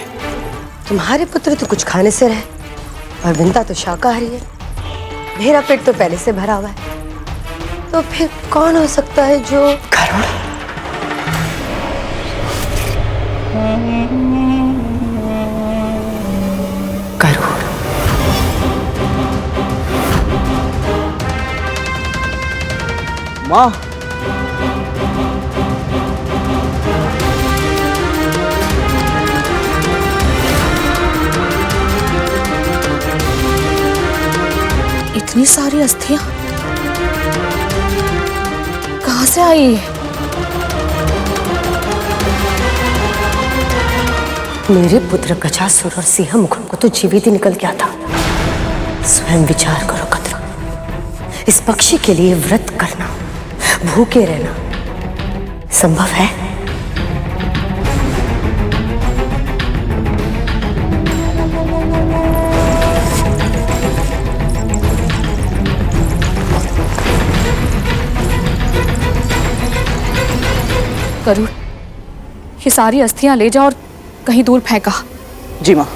तुम्हारे पुत्र तो कुछ खाने से रहे और विंता तो शाकाहारी है। मेरा पेट तो पहले से भरा हुआ है। तो फिर कौन हो सकता है जो गरुड़? गरुड़। माँ, इतनी सारी अस्थियां कहां से आई है? मेरे पुत्र गजासुर और सिंह मुखम को तो जीवित ही निकल गया था। स्वयं विचार करो कद्रू, इस पक्षी के लिए व्रत करना, भूखे रहना संभव है? करूर, ये सारी अस्थियां ले जाओ और कहीं दूर फेंका। जी माँ।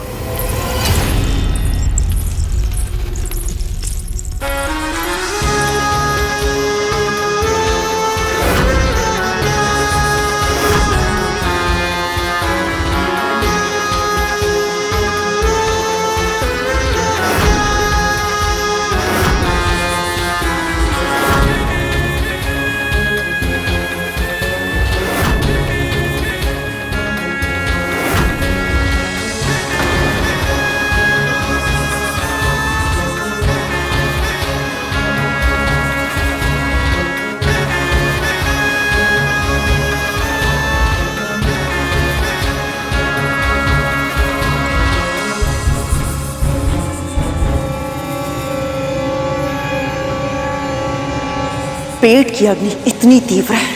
पेट की अग्नि इतनी तीव्र है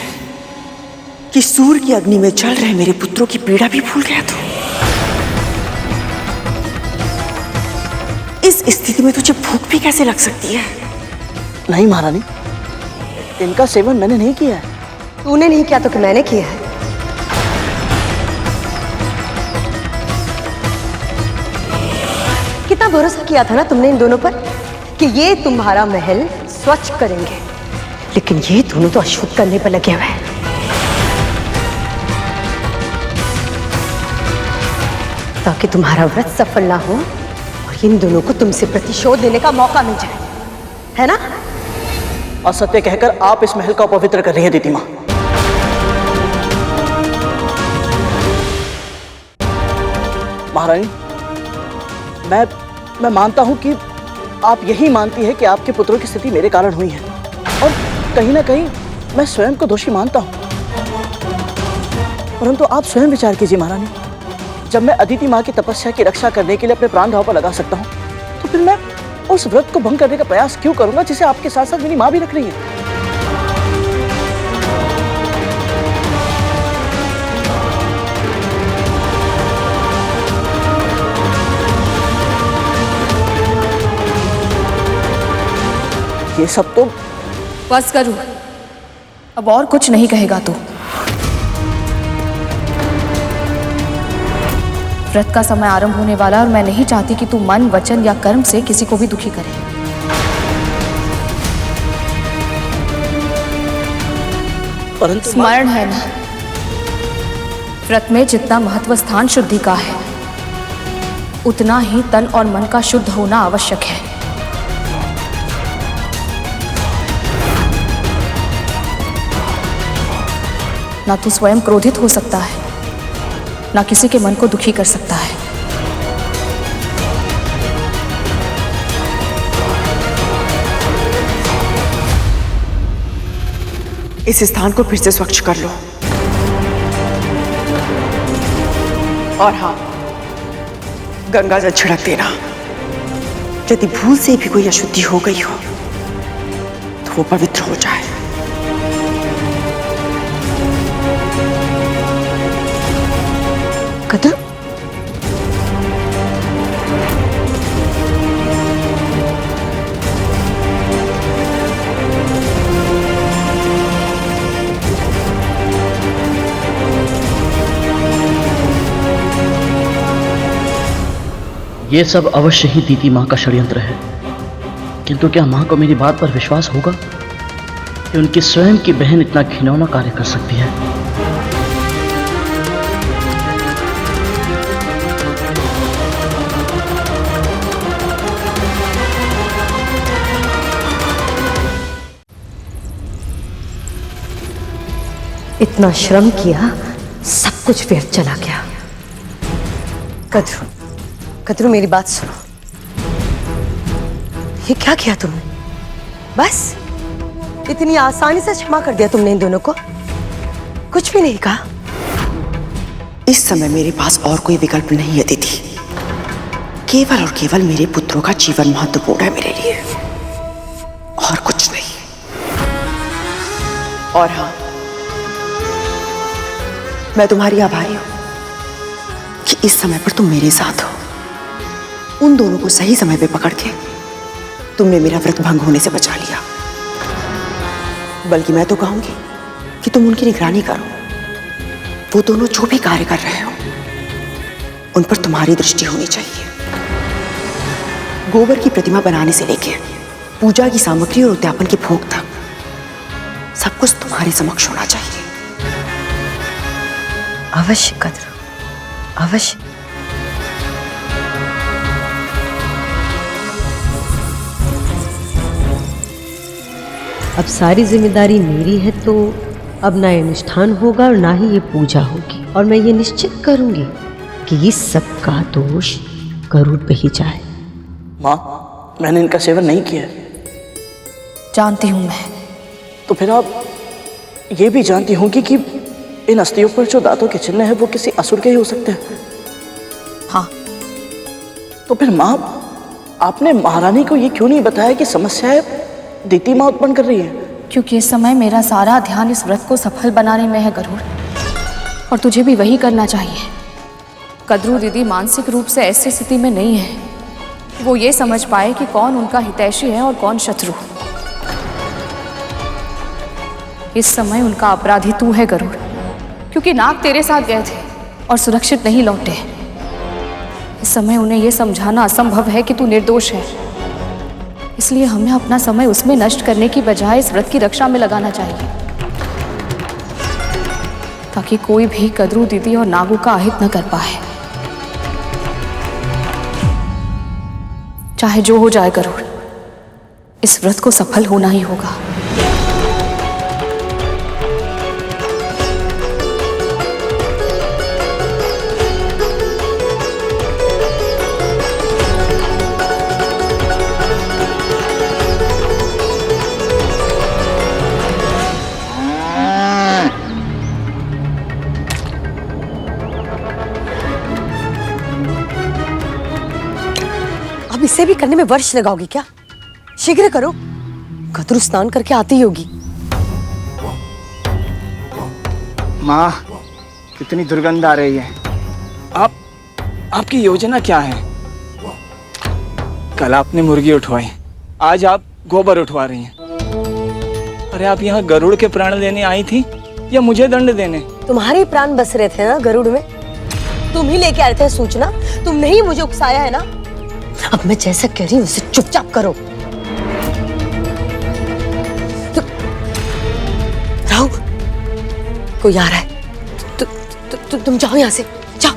कि सूर्य की अग्नि में जल रहे मेरे पुत्रों की पीड़ा भी भूल गया तू। इस स्थिति में तुझे भूख भी कैसे लग सकती है? नहीं महारानी, इनका सेवन मैंने नहीं किया है। तूने नहीं किया तो कि मैंने किया है। कितना भरोसा किया था ना तुमने इन दोनों पर कि ये तुम्हारा महल स्वच्छ करेंगे, लेकिन ये दोनों तो अशुद्ध करने पर लगे हुए हैं। ताकि तुम्हारा व्रत सफल ना हो और इन दोनों को तुमसे प्रतिशोध लेने का मौका मिल जाए, है ना? असत्य कहकर आप इस महल का अपवित्र कर रही हैं दीदी माँ। महारानी, मैं मानता हूं कि आप यही मानती है कि आपके पुत्रों की स्थिति मेरे कारण हुई है, और कहीं ना कहीं मैं स्वयं को दोषी मानता हूं। परंतु आप स्वयं विचार कीजिए महारानी, जब मैं अदिति माँ की तपस्या की रक्षा करने के लिए अपने प्राण दांव पर लगा सकता हूं, तो फिर मैं उस व्रत को भंग करने का प्रयास क्यों करूंगा जिसे आपके साथ साथ मेरी माँ भी रख रही है? ये सब तो बस करूं, अब और कुछ नहीं कहेगा तू। व्रत का समय आरंभ होने वाला और मैं नहीं चाहती कि तू मन, वचन या कर्म से किसी को भी दुखी करे। परंतु स्मरण है ना, व्रत में जितना महत्व स्थान शुद्धि का है, उतना ही तन और मन का शुद्ध होना आवश्यक है। ना तू स्वयं क्रोधित हो सकता है, ना किसी के मन को दुखी कर सकता है। इस स्थान को फिर से स्वच्छ कर लो। और हाँ, गंगा जल छिड़क देना। यदि भूल से भी कोई अशुद्धि हो गई हो तो वो पवित्र हो जाए। कद्रू, ये सब अवश्य ही दीदी माँ का षड्यंत्र है, किंतु क्या माँ को मेरी बात पर विश्वास होगा कि उनकी स्वयं की बहन इतना घिनौना कार्य कर सकती है? इतना श्रम किया, सब कुछ व्यर्थ चला गया। कद्रू, कद्रू मेरी बात सुनो। ये क्या किया तुमने? बस इतनी आसानी से क्षमा कर दिया तुमने इन दोनों को? कुछ भी नहीं कहा? इस समय मेरे पास और कोई विकल्प नहीं है दीदी। केवल और केवल मेरे पुत्रों का जीवन महत्वपूर्ण है मेरे लिए, और कुछ नहीं। और हाँ, मैं तुम्हारी आभारी हूं कि इस समय पर तुम मेरे साथ हो। उन दोनों को सही समय पे पकड़ के तुमने मेरा व्रत भंग होने से बचा लिया। बल्कि मैं तो कहूंगी कि तुम उनकी निगरानी करो। वो दोनों जो भी कार्य कर रहे हो उन पर तुम्हारी दृष्टि होनी चाहिए। गोबर की प्रतिमा बनाने से लेकर पूजा की सामग्री और उद्यापन के भोग तक सब कुछ तुम्हारे समक्ष होना चाहिए। अवश्य कद्रू, अवश्य। अब सारी जिम्मेदारी मेरी है, तो अब ना ये अनुष्ठान होगा और ना ही ये पूजा होगी। और मैं ये निश्चित करूंगी कि इस सब का दोष गरुड़ पे ही जाए। माँ, मैंने इनका सेवन नहीं किया। जानती हूं मैं। तो फिर आप ये भी जानती होंगी कि इन अस्थियों पर जो दांतों के चिन्ह है वो किसी असुर के ही हो सकते हैं। हाँ। तो फिर माँ, आपने महारानी को ये क्यों नहीं बताया कि समस्याएं दीदी माँ उत्पन्न कर रही है? क्योंकि इस समय मेरा सारा ध्यान इस व्रत को सफल बनाने में है गरुड़, और तुझे भी वही करना चाहिए। कद्रू दीदी मानसिक रूप से ऐसी स्थिति में नहीं है कि वो ये समझ पाए कि कौन उनका हितैषी है और कौन शत्रु। इस समय उनका अपराधी तू है गरुड़, क्योंकि नाग तेरे साथ गए थे और सुरक्षित नहीं लौटे। इस समय उन्हें यह समझाना असंभव है कि तू निर्दोष है। इसलिए हमें अपना समय उसमें नष्ट करने की बजाय इस व्रत की रक्षा में लगाना चाहिए, ताकि कोई भी कद्रू दीदी और नागू का अहित न कर पाए। चाहे जो हो जाए गरुड़, इस व्रत को सफल होना ही होगा। इसे भी करने में वर्ष लगाओगी क्या? शीघ्र करो, कद्रू स्नान करके आती होगी। माँ, कितनी दुर्गंध आ रही है। आपकी योजना क्या है? कल आपने मुर्गी उठवाई, आज आप गोबर उठवा रही हैं। अरे आप यहाँ गरुड़ के प्राण लेने आई थी या मुझे दंड देने? तुम्हारे प्राण बस रहे थे ना गरुड़ में, तुम ही लेके आए थे सूचना, तुमने ही मुझे उकसाया है ना। अब मैं जैसा कह रही हूँ उसे चुपचाप करो। राहु, कोई आ रहा है। तुम जाओ यहाँ से, जाओ।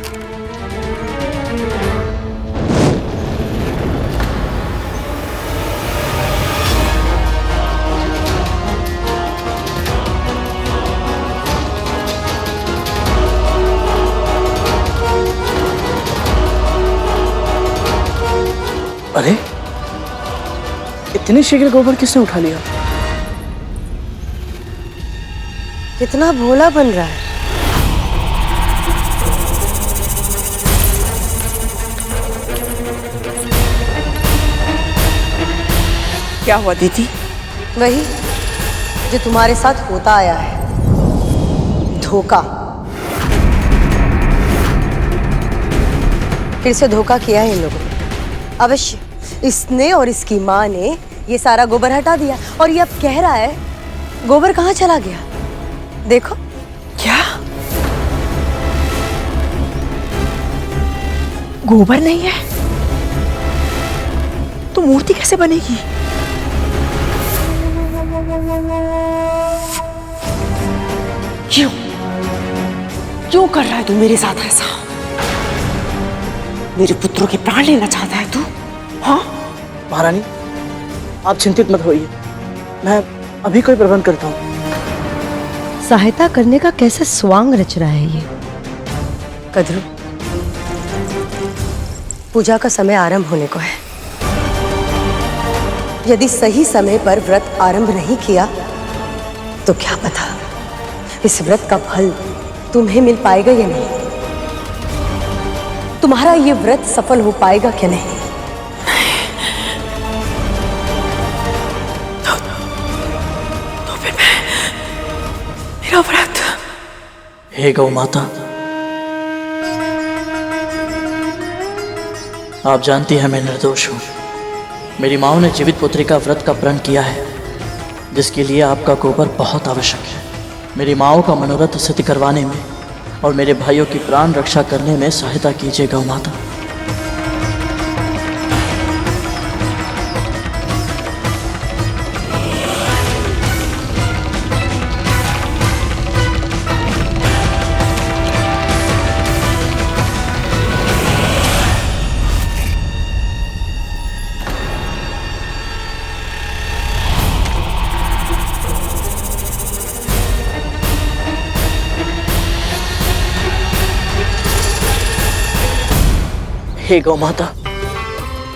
अरे, इतने शीघ्र गोबर किसने उठा लिया? कितना भोला बन रहा है। क्या हुआ दीदी? वही जो तुम्हारे साथ होता आया है, धोखा। फिर से धोखा किया है इन लोगों ने। अवश्य इसने और इसकी माँ ने ये सारा गोबर हटा दिया, और ये अब कह रहा है गोबर कहाँ चला गया। देखो। क्या? गोबर नहीं है तो मूर्ति कैसे बनेगी? क्यों क्यों कर रहा है तू मेरे साथ ऐसा? मेरे पुत्रों के प्राण लेना चाहता है तू? हाँ महारानी, आप चिंतित मत होइए, मैं अभी कोई प्रबंध करता हूँ। सहायता करने का कैसे स्वांग रच रहा है ये। कद्रू, पूजा का समय आरंभ होने को है। यदि सही समय पर व्रत आरंभ नहीं किया तो क्या पता इस व्रत का फल तुम्हें मिल पाएगा या नहीं, तुम्हारा ये व्रत सफल हो पाएगा क्या नहीं। तो फिर मेरा व्रत। हे गौ माता, आप जानती हैं मैं निर्दोष हूँ। मेरी माँ ने जीवित पुत्री का व्रत का प्रण किया है, जिसके लिए आपका गोबर बहुत आवश्यक है। मेरी माँ का मनोरथ सिद्ध करवाने में और मेरे भाइयों की प्राण रक्षा करने में सहायता कीजिए गौ माता। हे गौ माता,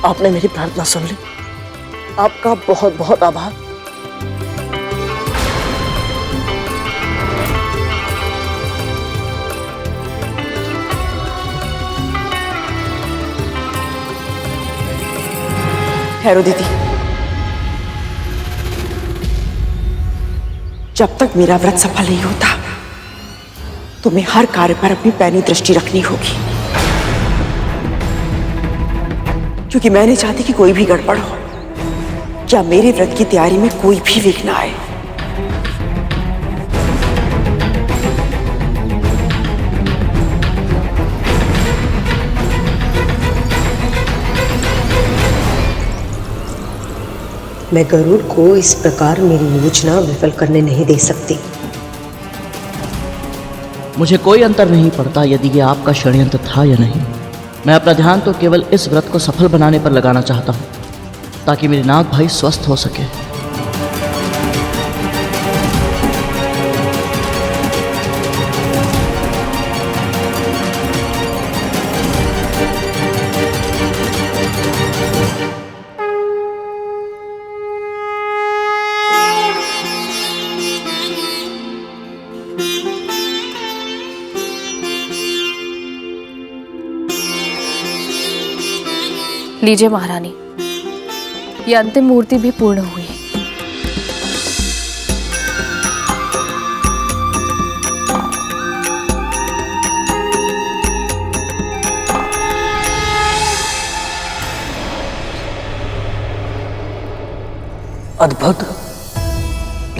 आपने मेरी प्रार्थना सुन ली। आपका बहुत बहुत आभार। ठहरो दीदी, जब तक मेरा व्रत सफल नहीं होता तुम्हें हर कार्य पर अपनी पैनी दृष्टि रखनी होगी, क्योंकि मैं नहीं चाहती कि कोई भी गड़बड़ हो या मेरे व्रत की तैयारी में कोई भी विघ्न आए। मैं गरुड़ को इस प्रकार मेरी योजना विफल करने नहीं दे सकती। मुझे कोई अंतर नहीं पड़ता यदि ये आपका षड्यंत्र था या नहीं। मैं अपना ध्यान तो केवल इस व्रत को सफल बनाने पर लगाना चाहता हूँ, ताकि मेरे नाग भाई स्वस्थ हो सके। लीजिए महारानी, ये अंतिम मूर्ति भी पूर्ण हुई। अद्भुत।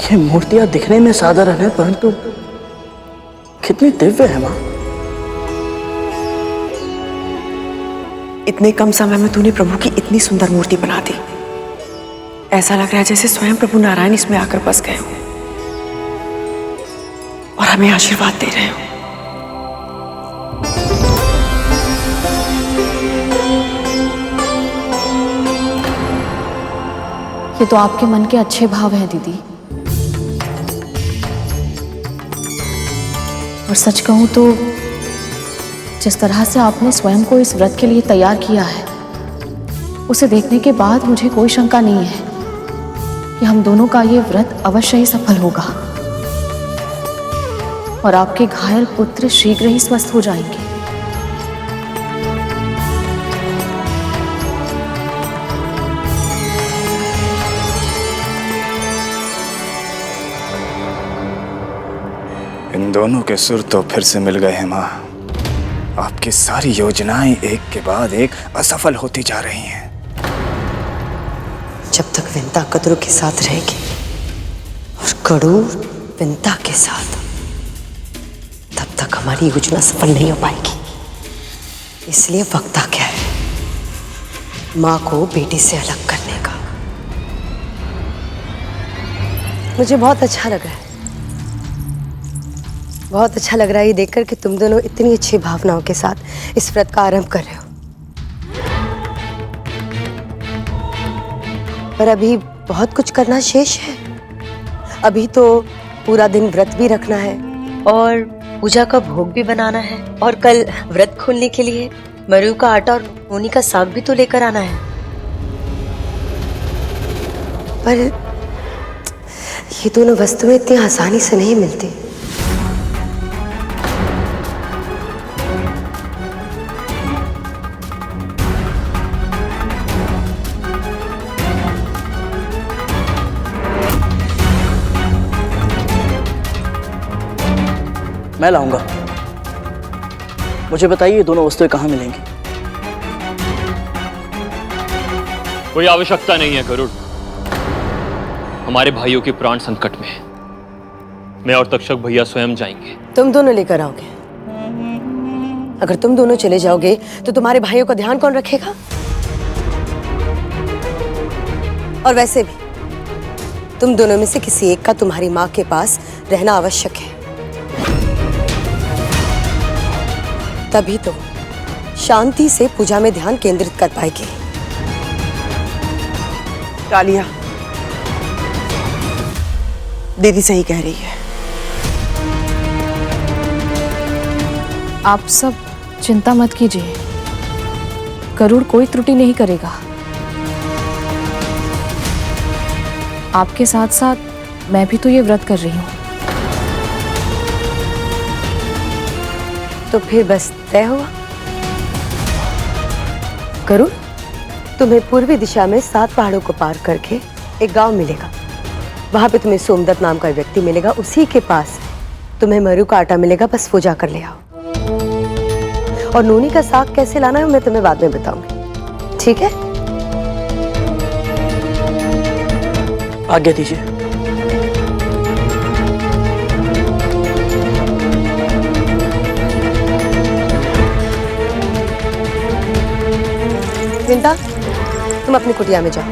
ये मूर्तियां दिखने में साधारण है, परंतु कितनी दिव्य है मां। इतने कम समय में तूने प्रभु की इतनी सुंदर मूर्ति बना दी। ऐसा लग रहा है जैसे स्वयं प्रभु नारायण इसमें आकर बस गए हो और हमें आशीर्वाद दे रहे हो। ये तो आपके मन के अच्छे भाव हैं दीदी, और सच कहूं तो जिस तरह से आपने स्वयं को इस व्रत के लिए तैयार किया है, उसे देखने के बाद मुझे कोई शंका नहीं है कि हम दोनों का ये व्रत अवश्य ही सफल होगा और आपके घायल पुत्र शीघ्र ही स्वस्थ हो जाएंगे। इन दोनों के सुर तो फिर से मिल गए हैं माँ। आपकी सारी योजनाएं एक के बाद एक असफल होती जा रही हैं। जब तक विंता कद्रू के साथ रहेगी और कड़ू विंता के साथ, तब तक हमारी योजना सफल नहीं हो पाएगी। इसलिए वक्त आ गया है माँ को बेटी से अलग करने का। मुझे बहुत अच्छा लग रहा है, बहुत अच्छा लग रहा है ये देखकर कि तुम दोनों इतनी अच्छी भावनाओं के साथ इस व्रत का आरंभ कर रहे हो। पर अभी बहुत कुछ करना शेष है। अभी तो पूरा दिन व्रत भी रखना है और पूजा का भोग भी बनाना है, और कल व्रत खोलने के लिए मरु का आटा और नोनी का साग भी तो लेकर आना है। पर ये दोनों वस्तुएं इतनी आसानी से नहीं मिलती। मैं लाऊंगा। मुझे बताइए ये दोनों वस्तुएं कहाँ मिलेंगी? कोई आवश्यकता नहीं है गरुड़। हमारे भाइयों के प्राण संकट में है। मैं और तक्षक भैया स्वयं जाएंगे। तुम दोनों लेकर आओगे? अगर तुम दोनों चले जाओगे तो तुम्हारे भाइयों का ध्यान कौन रखेगा? और वैसे भी तुम दोनों में से किसी एक का तुम्हारी माँ के पास रहना आवश्यक है, तभी तो शांति से पूजा में ध्यान केंद्रित कर पाएगी। तालिया, दीदी सही कह रही है। आप सब चिंता मत कीजिए, गरुड़ कोई त्रुटि नहीं करेगा। आपके साथ साथ मैं भी तो ये व्रत कर रही हूँ। तो फिर बस तय हुआ। गरुड़, तुम्हें पूर्वी दिशा में 7 पहाड़ों को पार करके एक गांव मिलेगा। वहां पे तुम्हें सोमदत्त नाम का व्यक्ति मिलेगा। उसी के पास तुम्हें मरु का आटा मिलेगा। बस वो जाकर ले आओ। और नूनी का साग कैसे लाना है मैं तुम्हें बाद में बताऊंगी, ठीक है? आज्ञा दीजिए। विंता, तुम अपनी कुटिया में जाओ,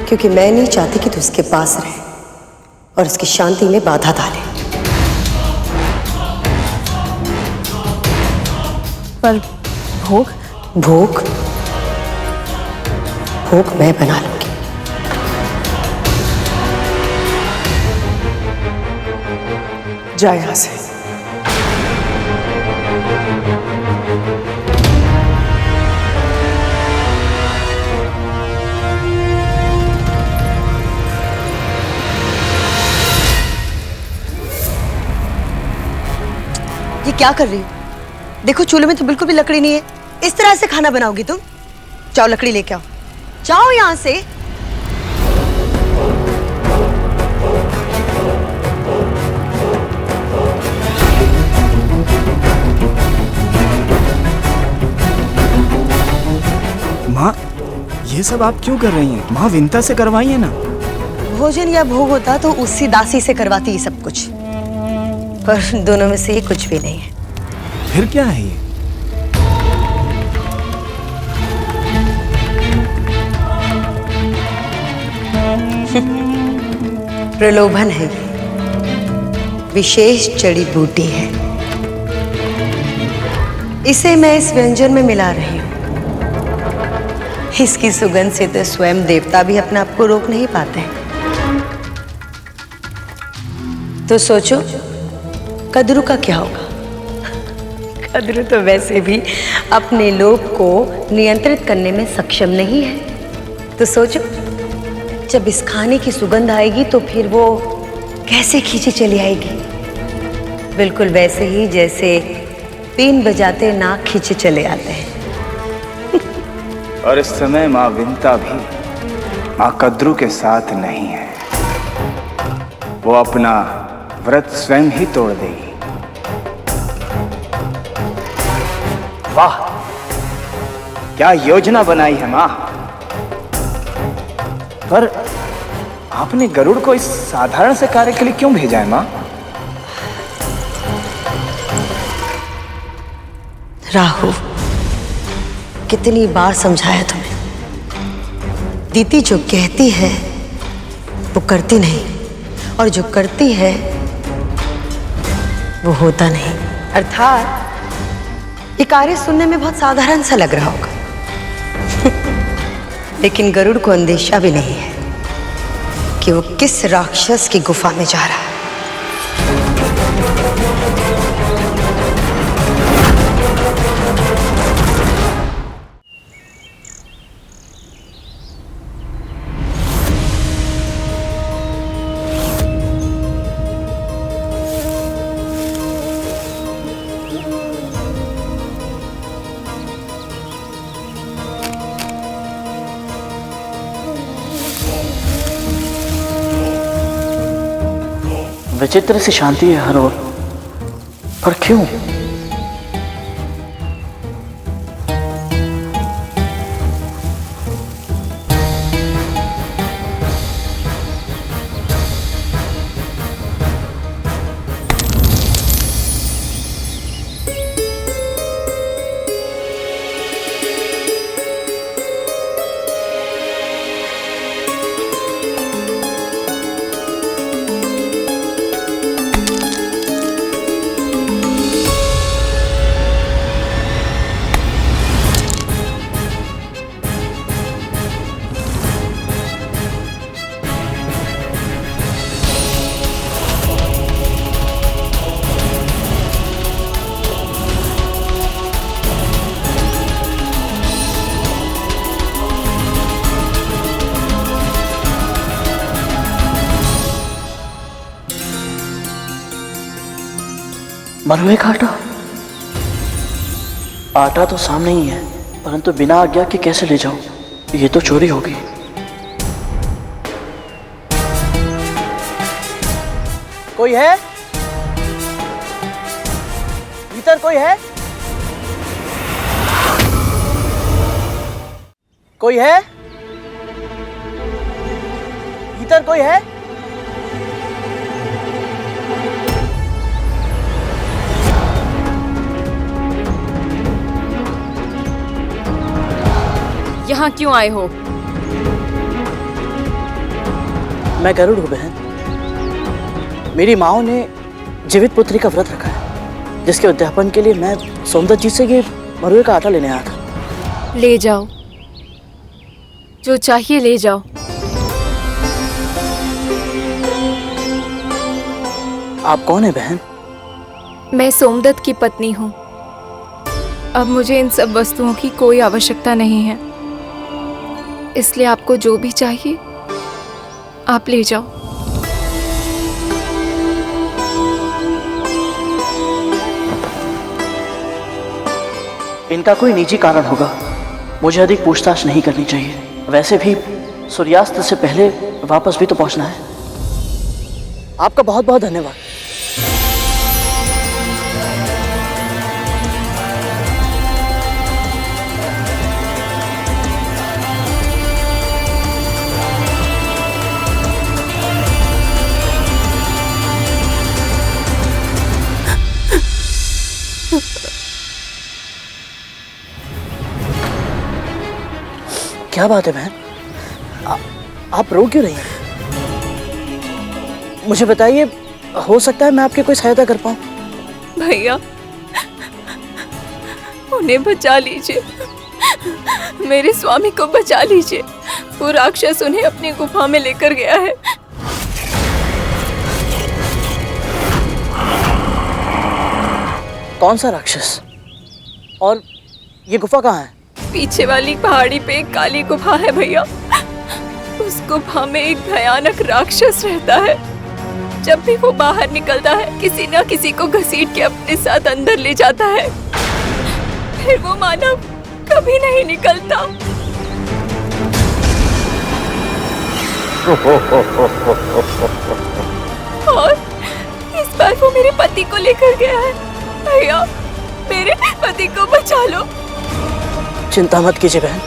क्योंकि मैं नहीं चाहती कि तू उसके पास रहे और उसकी शांति में बाधा डाले। पर भोग? भोग भोग मैं बना लूंगी। जा यहां से। ये क्या कर रही हो? देखो चूल्हे में तो बिल्कुल भी लकड़ी नहीं है। इस तरह से खाना बनाओगी तुम? जाओ लकड़ी लेके आओ। जाओ यहां से। माँ, ये सब आप क्यों कर रही हैं? माँ, विंता से करवाइए ना। भोजन या भोग होता तो उसी दासी से करवाती ये सब कुछ, पर दोनों में से ये कुछ भी नहीं है। फिर क्या है ये? प्रलोभन है ये, विशेष जड़ी बूटी है। इसे मैं इस व्यंजन में मिला रही हूं। इसकी सुगंध से तो स्वयं देवता भी अपने आप को रोक नहीं पाते हैं। तो सोचो कद्रू का क्या होगा? कद्रू तो वैसे भी अपने लोभ को नियंत्रित करने में सक्षम नहीं है। तो सोचो जब इस खाने की सुगंध आएगी तो फिर वो कैसे खींची चली आएगी, बिल्कुल वैसे ही जैसे पीन बजाते नाक खींचे चले आते हैं। और इस समय माँ विंता भी माँ कद्रू के साथ नहीं है। वो अपना व्रत स्वयं ही तोड़ देगी। वाह, क्या योजना बनाई है माँ। पर आपने गरुड़ को इस साधारण से कार्य के लिए क्यों भेजा है माँ? राहु, कितनी बार समझाया तुम्हें। दीदी जो कहती है वो करती नहीं, और जो करती है वो होता नहीं। अर्थात ये कार्य सुनने में बहुत साधारण सा लग रहा होगा लेकिन गरुड़ को अंदेशा भी नहीं है कि वो किस राक्षस की गुफा में जा रहा है। विचित्र सी शांति है हर ओर, पर क्यों? मरुए का आटा? आटा तो सामने ही है, परंतु बिना आज्ञा के कैसे ले जाऊं? ये तो चोरी होगी। कोई है? भीतर कोई है? कोई है? भीतर कोई है? यहाँ क्यों आए हो? मैं गरुड़ हूँ बहन। मेरी माँ ने जीवित पुत्री का व्रत रखा है, जिसके उद्यापन के लिए मैं सोमदत्त जी से ये मरुए का आटा लेने आया था। ले जाओ, जो चाहिए ले जाओ। आप कौन है बहन? मैं सोमदत्त की पत्नी हूँ। अब मुझे इन सब वस्तुओं की कोई आवश्यकता नहीं है, इसलिए आपको जो भी चाहिए आप ले जाओ। इनका कोई निजी कारण होगा, मुझे अधिक पूछताछ नहीं करनी चाहिए। वैसे भी सूर्यास्त से पहले वापस भी तो पहुंचना है। आपका बहुत बहुत धन्यवाद। क्या बात है बहन? आप रो क्यों रही हैं? मुझे बताइए, हो सकता है मैं आपकी कोई सहायता कर पाऊं। भैया, उन्हें बचा लीजिए, मेरे स्वामी को बचा लीजिए। वो राक्षस उन्हें अपनी गुफा में लेकर गया है। कौन सा राक्षस? और ये गुफा कहाँ है? पीछे वाली पहाड़ी पे एक काली गुफा है भैया। उस गुफा में एक भयानक राक्षस रहता है। जब भी वो बाहर निकलता है, किसी न किसी को घसीट के अपने साथ अंदर ले जाता है। फिर वो मानव कभी नहीं निकलता। और इस बार वो मेरे पति को लेकर गया है। भैया, मेरे पति को बचा लो। चिंता मत कीजिए बहन,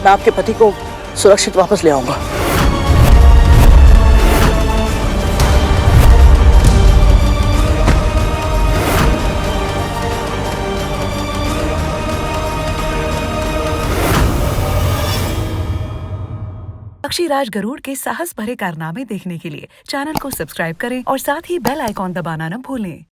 मैं आपके पति को सुरक्षित वापस ले आऊंगा। पक्षीराज गरुड़ के साहस भरे कारनामे देखने के लिए चैनल को सब्सक्राइब करें और साथ ही बेल आइकॉन दबाना न भूलें।